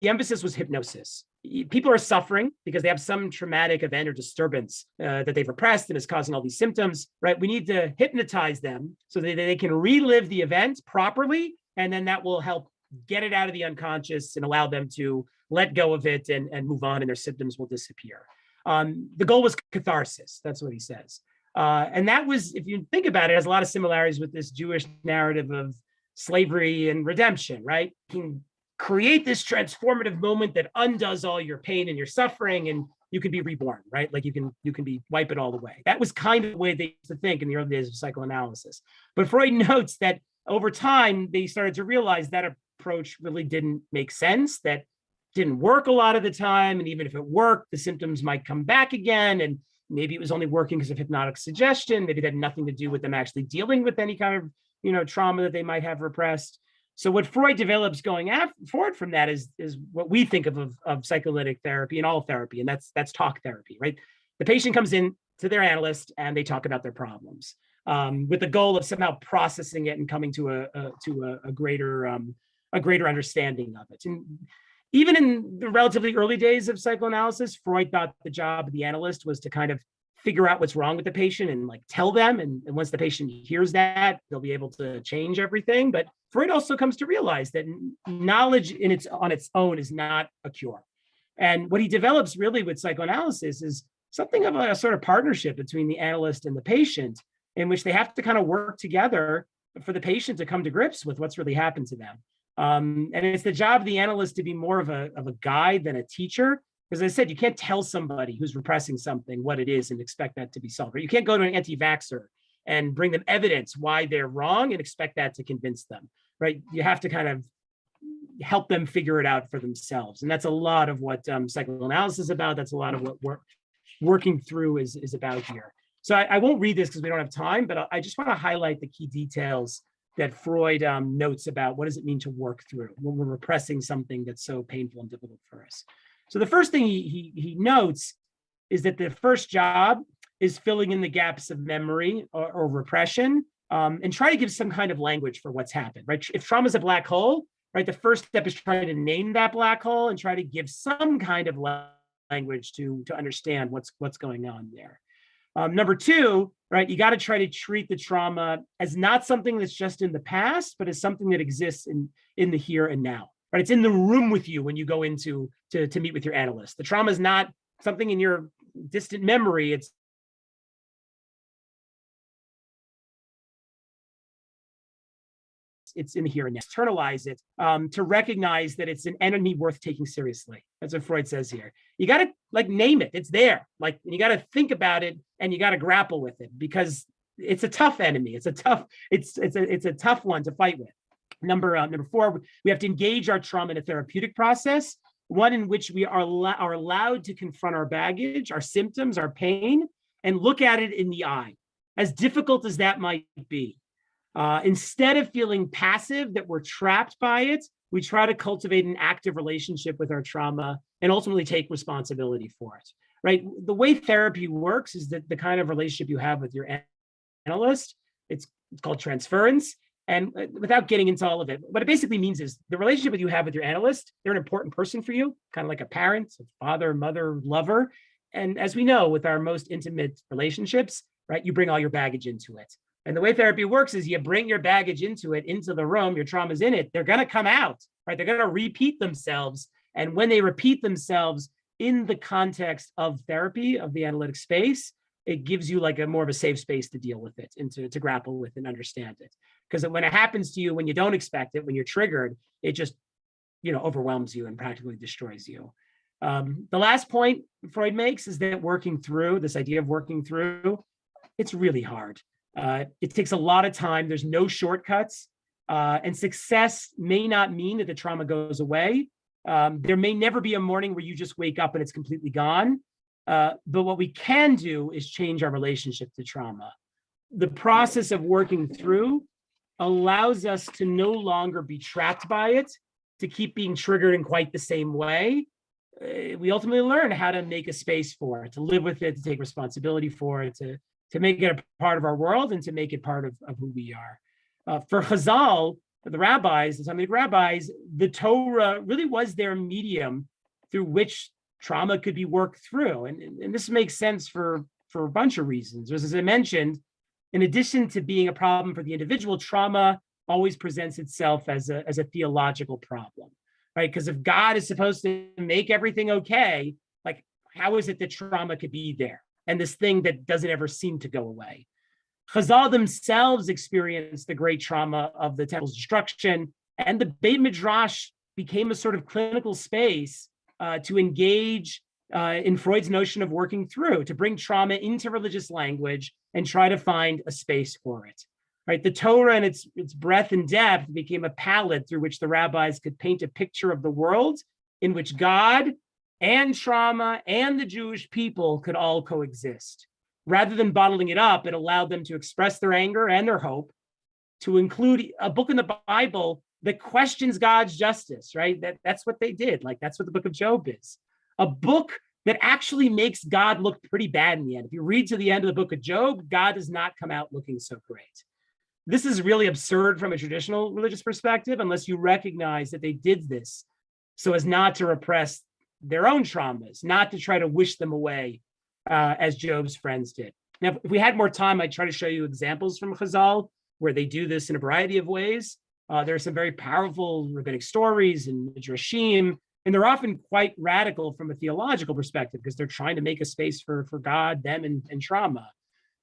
emphasis was hypnosis. People are suffering because they have some traumatic event or disturbance that they've repressed and is causing all these symptoms, right? We need to hypnotize them so that they can relive the event properly, and then that will help get it out of the unconscious and allow them to let go of it and move on, and their symptoms will disappear. The goal was catharsis. That's what he says. And that was, if you think about it, has a lot of similarities with this Jewish narrative of slavery and redemption, right? You can create this transformative moment that undoes all your pain and your suffering, and you can be reborn, right? Like you can be wipe it all away. That was kind of the way they used to think in the early days of psychoanalysis. But Freud notes that over time, they started to realize that approach really didn't make sense, that didn't work a lot of the time. And even if it worked, the symptoms might come back again. And maybe it was only working because of hypnotic suggestion. Maybe it had nothing to do with them actually dealing with any kind of, trauma that they might have repressed. So what Freud develops going forward from that is what we think of psychoanalytic therapy and all therapy, and that's talk therapy, right? The patient comes in to their analyst and they talk about their problems with the goal of somehow processing it and coming to a greater understanding of it. And even in the relatively early days of psychoanalysis, Freud thought the job of the analyst was to kind of figure out what's wrong with the patient and like tell them. And once the patient hears that, they'll be able to change everything. But Freud also comes to realize that knowledge on its own is not a cure. And what he develops really with psychoanalysis is something of a sort of partnership between the analyst and the patient, in which they have to kind of work together for the patient to come to grips with what's really happened to them. And it's the job of the analyst to be more of a guide than a teacher. Because as I said, you can't tell somebody who's repressing something what it is and expect that to be solved. Right? You can't go to an anti-vaxxer and bring them evidence why they're wrong and expect that to convince them, right? You have to kind of help them figure it out for themselves. And that's a lot of what psychoanalysis is about. That's a lot of what working through is about here. So I won't read this because we don't have time, but I just want to highlight the key details that Freud notes about what does it mean to work through when we're repressing something that's so painful and difficult for us. So the first thing he notes is that the first job is filling in the gaps of memory or repression, and try to give some kind of language for what's happened, right? If trauma is a black hole, right, the first step is trying to name that black hole and try to give some kind of language to understand what's going on there. Number two, right, you got to try to treat the trauma as not something that's just in the past, but as something that exists in the here and now. Right, it's in the room with you when you go into to meet with your analyst. The trauma is not something in your distant memory. It's in the here and now. Externalize it to recognize that it's an enemy worth taking seriously. That's what Freud says here. You got to like name it. It's there. Like you got to think about it and you got to grapple with it because it's a tough enemy. It's a tough one to fight with. Number four, we have to engage our trauma in a therapeutic process, one in which we are allowed to confront our baggage, our symptoms, our pain, and look at it in the eye, as difficult as that might be. Instead of feeling passive, that we're trapped by it, we try to cultivate an active relationship with our trauma and ultimately take responsibility for it, right? The way therapy works is that the kind of relationship you have with your analyst, it's called transference. And without getting into all of it, what it basically means is the relationship that you have with your analyst, they're an important person for you, kind of like a parent, a father, mother, lover. And as we know, with our most intimate relationships, right, you bring all your baggage into it. And the way therapy works is you bring your baggage into the room, your trauma's in it, they're going to come out, right? They're going to repeat themselves. And when they repeat themselves in the context of therapy, of the analytic space, it gives you like more of a safe space to deal with it and to grapple with and understand it. Because when it happens to you, when you don't expect it, when you're triggered, it just, overwhelms you and practically destroys you. The last point Freud makes is that working through, this idea of working through, it's really hard. It takes a lot of time. There's no shortcuts. And success may not mean that the trauma goes away. There may never be a morning where you just wake up and it's completely gone. But what we can do is change our relationship to trauma. The process of working through allows us to no longer be trapped by it, to keep being triggered in quite the same way. We ultimately learn how to make a space for it, to live with it, to take responsibility for it, to make it a part of our world and to make it part of who we are. For Chazal, the rabbis, the Talmudic rabbis, the Torah really was their medium through which trauma could be worked through. And this makes sense for a bunch of reasons. As I mentioned, in addition to being a problem for the individual, trauma always presents itself as a theological problem, right? Because if God is supposed to make everything okay, like how is it that trauma could be there? And this thing that doesn't ever seem to go away. Chazal themselves experienced the great trauma of the temple's destruction, and the Beit Midrash became a sort of clinical space to engage in Freud's notion of working through, to bring trauma into religious language and try to find a space for it. Right? The Torah and its breadth and depth became a palette through which the rabbis could paint a picture of the world in which God and trauma and the Jewish people could all coexist. Rather than bottling it up, it allowed them to express their anger and their hope, to include a book in the Bible that questions God's justice, right? That's what they did. Like, that's what the book of Job is. A book that actually makes God look pretty bad in the end. If you read to the end of the book of Job, God does not come out looking so great. This is really absurd from a traditional religious perspective, unless you recognize that they did this so as not to repress their own traumas, not to try to wish them away, as Job's friends did. Now, if we had more time, I'd try to show you examples from Chazal where they do this in a variety of ways. There are some very powerful rabbinic stories and midrashim, and they're often quite radical from a theological perspective because they're trying to make a space for God, them, and trauma.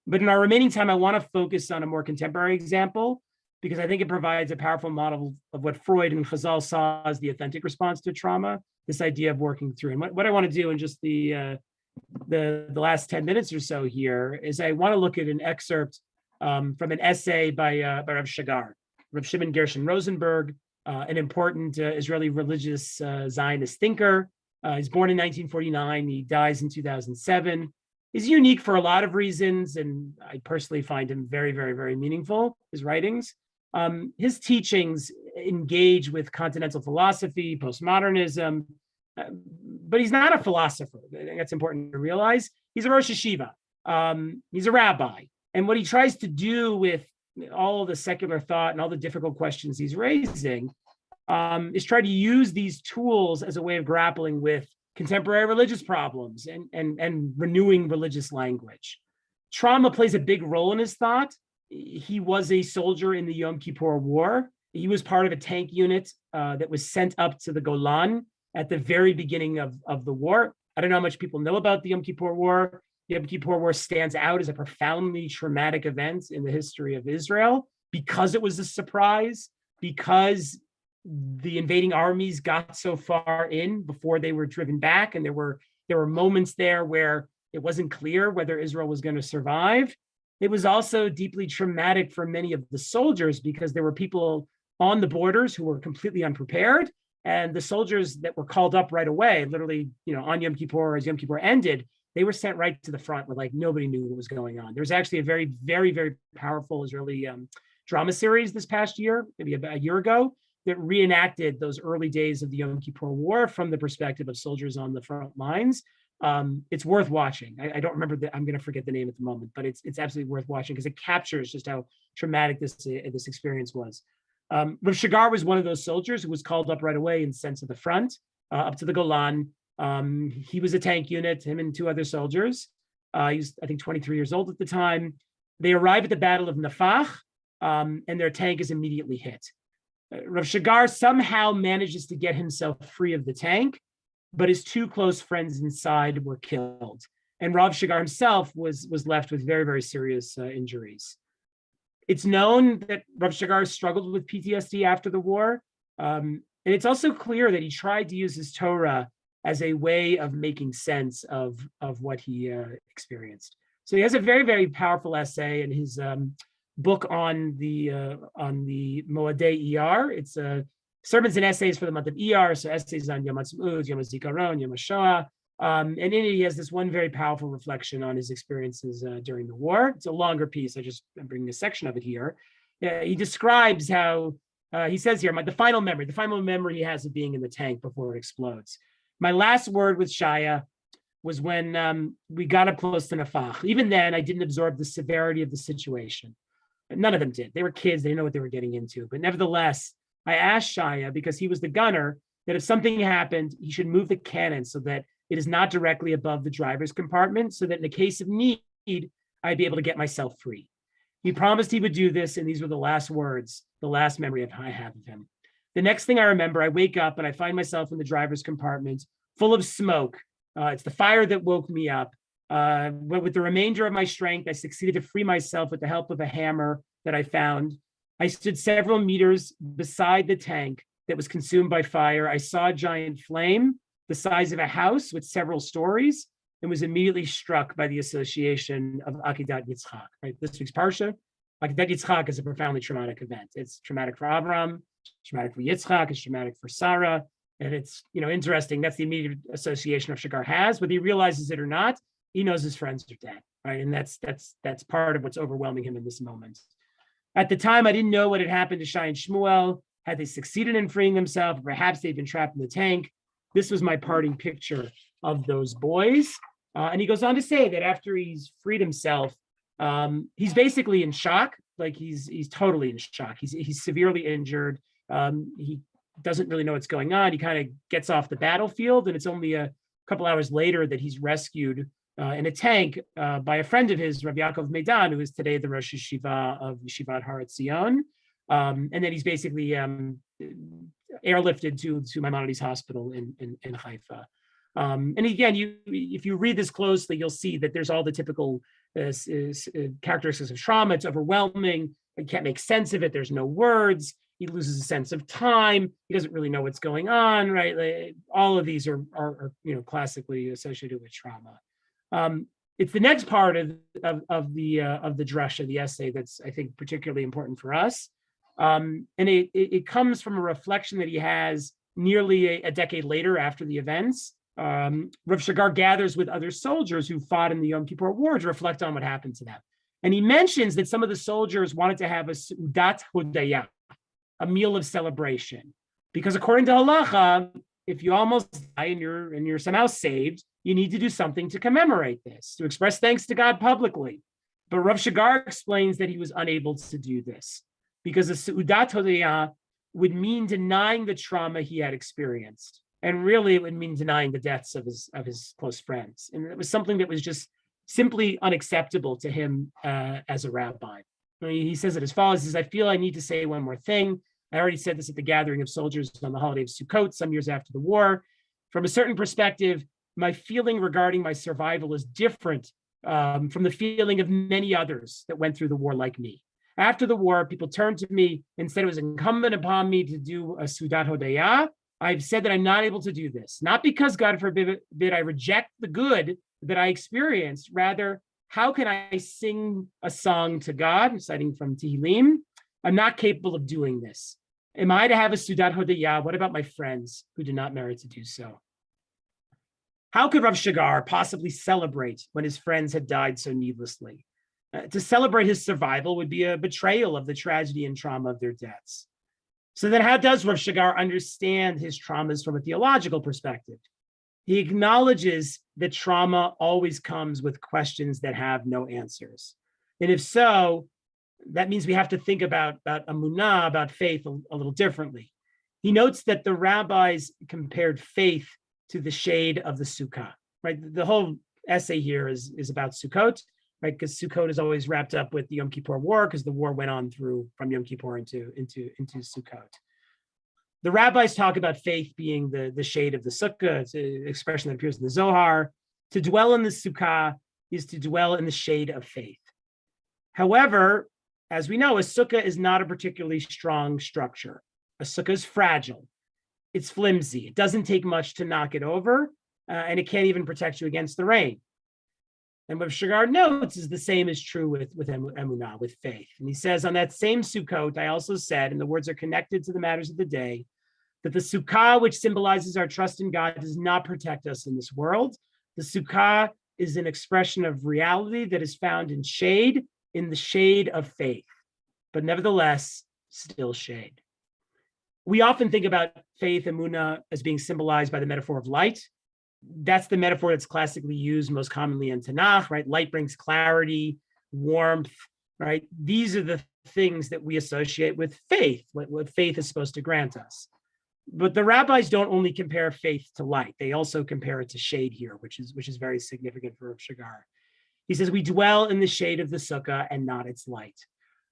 But in our remaining time, I want to focus on a more contemporary example because I think it provides a powerful model of what Freud and Chazal saw as the authentic response to trauma, this idea of working through. And what I want to do in just the last 10 minutes or so here is I want to look at an excerpt from an essay by Rav Shagar, Rav Shimon Gershon Rosenberg, an important Israeli religious Zionist thinker. He's born in 1949. He dies in 2007. He's unique for a lot of reasons, and I personally find him very, very, very meaningful, his writings. His teachings engage with continental philosophy, postmodernism, but he's not a philosopher. I think that's important to realize. He's a Rosh Yeshiva. He's a rabbi. And what he tries to do with all the secular thought and all the difficult questions he's raising is try to use these tools as a way of grappling with contemporary religious problems and renewing religious language. Trauma plays a big role in his thought. He was a soldier in the Yom Kippur War. He was part of a tank unit that was sent up to the Golan at the very beginning of the war. I don't know how much people know about the Yom Kippur War. The Yom Kippur War stands out as a profoundly traumatic event in the history of Israel because it was a surprise, because the invading armies got so far in before they were driven back, and there were moments there where it wasn't clear whether Israel was going to survive. It was also deeply traumatic for many of the soldiers because there were people on the borders who were completely unprepared, and the soldiers that were called up right away, literally, on Yom Kippur, as Yom Kippur ended, they were sent right to the front where like nobody knew what was going on. There's actually a very, very, very powerful Israeli drama series this past year, maybe about a year ago, that reenacted those early days of the Yom Kippur War from the perspective of soldiers on the front lines. It's worth watching. I don't remember I'm going to forget the name at the moment, but it's absolutely worth watching because it captures just how traumatic this experience was. Rav Shagar was one of those soldiers who was called up right away and sent to the front, up to the Golan. He was a tank unit, him and two other soldiers. He was, I think, 23 years old at the time. They arrive at the Battle of Nafach, and their tank is immediately hit. Rav Shagar somehow manages to get himself free of the tank, but his two close friends inside were killed. And Rav Shagar himself was left with very, very serious injuries. It's known that Rav Shagar struggled with PTSD after the war. And it's also clear that he tried to use his Torah as a way of making sense of what he experienced. So he has a very, very powerful essay in his book on the Moadei ER. It's sermons and essays for the month of ER, so essays on Yom HaTzmaut, Yom HaZikaron, Yom HaShoah. And in it, he has this one very powerful reflection on his experiences during the war. It's a longer piece. I'm bringing a section of it here. He describes how, he says here, the final memory he has of being in the tank before it explodes. My last word with Shaya was when we got up close to Nafach. Even then, I didn't absorb the severity of the situation. None of them did. They were kids. They didn't know what they were getting into. But nevertheless, I asked Shaya, because he was the gunner, that if something happened, he should move the cannon so that it is not directly above the driver's compartment, so that in the case of need, I'd be able to get myself free. He promised he would do this, and these were the last words, the last memory I have of him. The next thing I remember, I wake up and I find myself in the driver's compartment full of smoke. It's the fire that woke me up. But with the remainder of my strength, I succeeded to free myself with the help of a hammer that I found. I stood several meters beside the tank that was consumed by fire. I saw a giant flame the size of a house with several stories, and was immediately struck by the association of Akedat Yitzchak. Right, this week's Parsha, Akedat Yitzchak is a profoundly traumatic event. It's traumatic for Abraham, traumatic for Yitzchak, it's traumatic for Sarah, and it's interesting. That's the immediate association of Shagar has, whether he realizes it or not. He knows his friends are dead, right? And that's part of what's overwhelming him in this moment. At the time, I didn't know what had happened to Shai and Shmuel. Had they succeeded in freeing themselves? Perhaps they'd been trapped in the tank. This was my parting picture of those boys. And he goes on to say that after he's freed himself, he's basically in shock. Like he's totally in shock. He's severely injured. He doesn't really know what's going on. He kind of gets off the battlefield, and it's only a couple hours later that he's rescued in a tank by a friend of his, Rav Yaakov Meidan, who is today the Rosh Yeshiva of Yeshivat Har Etzion. And then he's basically airlifted to Maimonides Hospital in Haifa. And again, if you read this closely, you'll see that there's all the typical characteristics of trauma. It's overwhelming. He can't make sense of it. There's no words. He loses a sense of time. He doesn't really know what's going on, right? Like, all of these are classically associated with trauma. It's the next part of the drasha, the essay, that's, I think, particularly important for us. And it comes from a reflection that he has nearly a decade later after the events. Rav Shagar gathers with other soldiers who fought in the Yom Kippur War to reflect on what happened to them. And he mentions that some of the soldiers wanted to have a Seudat Hodaya, a meal of celebration. Because according to halacha, if you almost die and you're somehow saved, you need to do something to commemorate this, to express thanks to God publicly. But Rav Shagar explains that he was unable to do this because a Seudat Hodaya would mean denying the trauma he had experienced. And really, it would mean denying the deaths of his close friends. And it was something that was just simply unacceptable to him as a rabbi. He says it as follows: he says, I feel I need to say one more thing. I already said this at the gathering of soldiers on the holiday of Sukkot, some years after the war. From a certain perspective, my feeling regarding my survival is different from the feeling of many others that went through the war like me. After the war, people turned to me and said it was incumbent upon me to do a Seudat Hodaya. I've said that I'm not able to do this, not because, God forbid, I reject the good that I experienced. Rather, how can I sing a song to God, citing from Tehillim? I'm not capable of doing this. Am I to have a Seudat Hodaya? What about my friends who did not merit to do so? How could Rav Shagar possibly celebrate when his friends had died so needlessly? To celebrate his survival would be a betrayal of the tragedy and trauma of their deaths. So then how does Rav Shagar understand his traumas from a theological perspective? He acknowledges that trauma always comes with questions that have no answers. And if so, that means we have to think about emunah, about faith, a little differently. He notes that the rabbis compared faith to the shade of the sukkah, right? The whole essay here is about Sukkot, right? Because Sukkot is always wrapped up with the Yom Kippur War, because the war went on from Yom Kippur into Sukkot. The rabbis talk about faith being the shade of the sukkah. It's an expression that appears in the Zohar. To dwell in the sukkah is to dwell in the shade of faith. However, as we know, a sukkah is not a particularly strong structure. A sukkah is fragile. It's flimsy. It doesn't take much to knock it over, and it can't even protect you against the rain. And what Shagar notes is the same is true with emunah, with faith. And he says, on that same Sukkot, I also said, and the words are connected to the matters of the day, that the sukkah, which symbolizes our trust in God, does not protect us in this world. The sukkah is an expression of reality that is found in the shade of faith, but nevertheless, still shade. We often think about faith, emunah, as being symbolized by the metaphor of light. That's the metaphor that's classically used most commonly in Tanakh, right? Light brings clarity, warmth, right? These are the things that we associate with faith, what faith is supposed to grant us. But the rabbis don't only compare faith to light; they also compare it to shade here, which is very significant for Rav Shigar. He says, we dwell in the shade of the sukkah and not its light.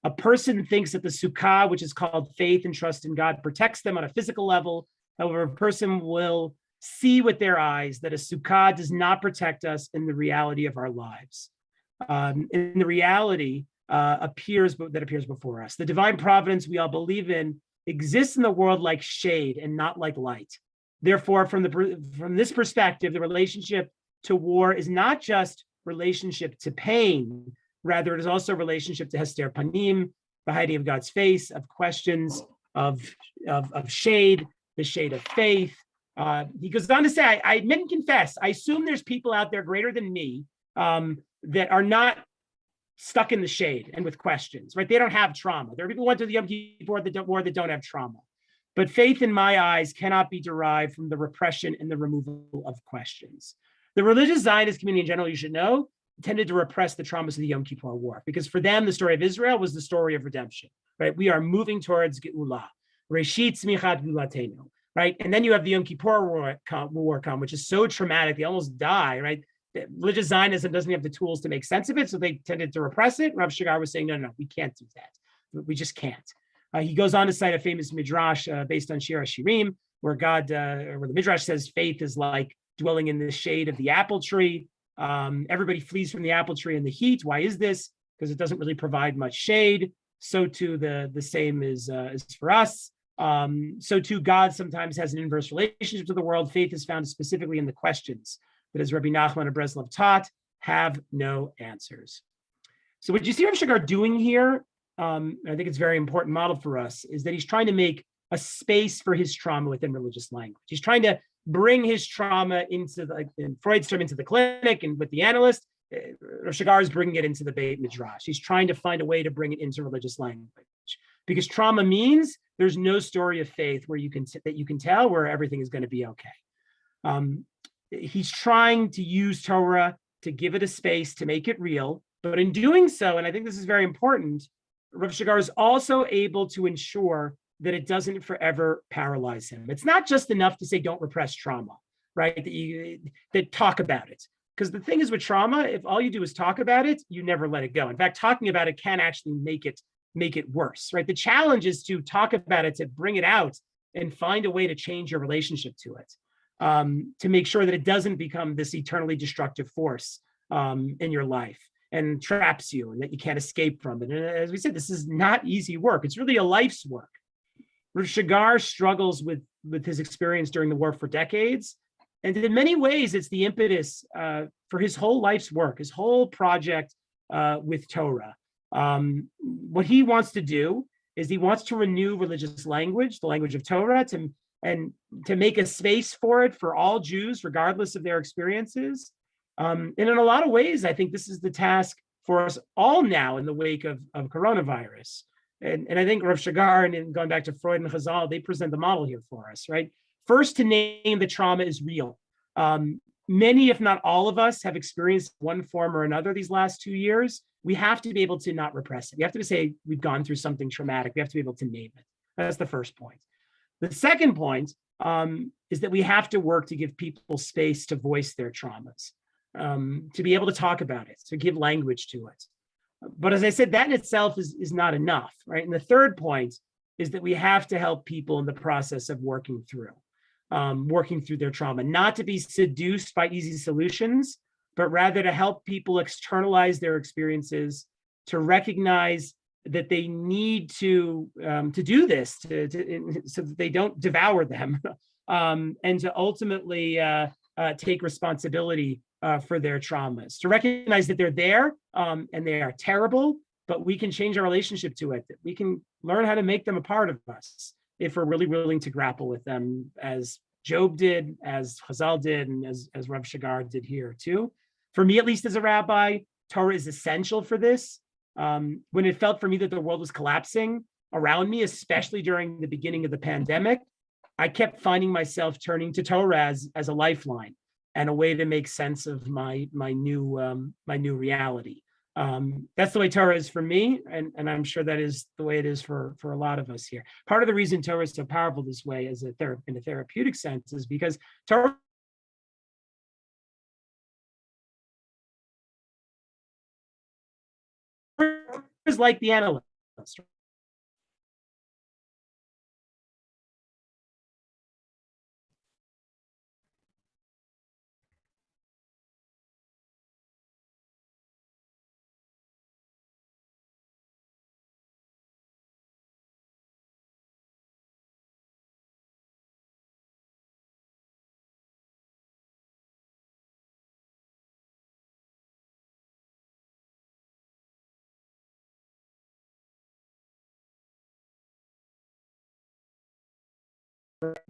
A person thinks that the sukkah, which is called faith and trust in God, protects them on a physical level. However, a person will see with their eyes that a sukkah does not protect us in the reality of our lives. In the reality that appears before us. The divine providence we all believe in exists in the world like shade and not like light. Therefore, from this perspective, the relationship to war is not just relationship to pain, rather it is also relationship to hester panim, the hiding of God's face, of questions, of shade, the shade of faith. He goes on to say, I admit and confess, I assume there's people out there greater than me that are not stuck in the shade and with questions, right? They don't have trauma. There are people who went to the Yom Kippur war that don't have trauma. But faith in my eyes cannot be derived from the repression and the removal of questions. The religious Zionist community in general, you should know, tended to repress the traumas of the Yom Kippur War, because for them, the story of Israel was the story of redemption, right? We are moving towards Geula, Reshit Tzmichat Geulatenu, right? And then you have the Yom Kippur War come, which is so traumatic, they almost die, right? Religious Zionism doesn't have the tools to make sense of it, so they tended to repress it. Rav Shigar was saying, no, we can't do that. We just can't. He goes on to cite a famous midrash based on Shir HaShirim, where where the midrash says faith is like dwelling in the shade of the apple tree. Everybody flees from the apple tree in the heat. Why is this? Because it doesn't really provide much shade. So too, the same is for us. So too, God sometimes has an inverse relationship to the world. Faith is found specifically in the questions that, as Rabbi Nachman of Breslov taught, have no answers. So what you see Rav Shigar doing here, I think it's a very important model for us, is that he's trying to make a space for his trauma within religious language. He's trying to bring his trauma into, in Freud's term, into the clinic, and with the analyst, Rav Shigar is bringing it into the Beit Midrash. He's trying to find a way to bring it into religious language, because trauma means there's no story of faith where you can tell where everything is going to be okay. He's trying to use Torah to give it a space, to make it real, but in doing so, and I think this is very important, Rav Shigar is also able to ensure that it doesn't forever paralyze him. It's not just enough to say, don't repress trauma, right? That talk about it. Because the thing is with trauma, if all you do is talk about it, you never let it go. In fact, talking about it can actually make it worse, right? The challenge is to talk about it, to bring it out and find a way to change your relationship to it, to make sure that it doesn't become this eternally destructive force in your life and traps you and that you can't escape from it. And as we said, this is not easy work. It's really a life's work. Rav Shigar struggles with his experience during the war for decades. And in many ways, it's the impetus for his whole life's work, his whole project with Torah. What he wants to do is he wants to renew religious language, the language of Torah, and to make a space for it for all Jews, regardless of their experiences. And in a lot of ways, I think this is the task for us all now in the wake of coronavirus. And I think Rav Shigar, and going back to Freud and Chazal, they present the model here for us, right? First, to name that trauma is real. Many, if not all of us, have experienced one form or another these last 2 years. We have to be able to not repress it. We have to say we've gone through something traumatic. We have to be able to name it. That's the first point. The second point is that we have to work to give people space to voice their traumas, to be able to talk about it, to give language to it. But as I said, that in itself is not enough, right? And the third point is that we have to help people in the process of working through their trauma, not to be seduced by easy solutions, but rather to help people externalize their experiences, to recognize that they need to do this so that they don't devour them, and to ultimately take responsibility for their traumas, to recognize that they're there and they are terrible, but we can change our relationship to it. That we can learn how to make them a part of us if we're really willing to grapple with them, as Job did, as Chazal did, and as Rav Shigar did here too. For me, at least as a rabbi, Torah is essential for this. When it felt for me that the world was collapsing around me, especially during the beginning of the pandemic, I kept finding myself turning to Torah as a lifeline and a way to make sense of my new reality. That's the way Torah is for me, and I'm sure that is the way it is for a lot of us here. Part of the reason Torah is so powerful this way, as in a therapeutic sense, is because Torah is like the analyst.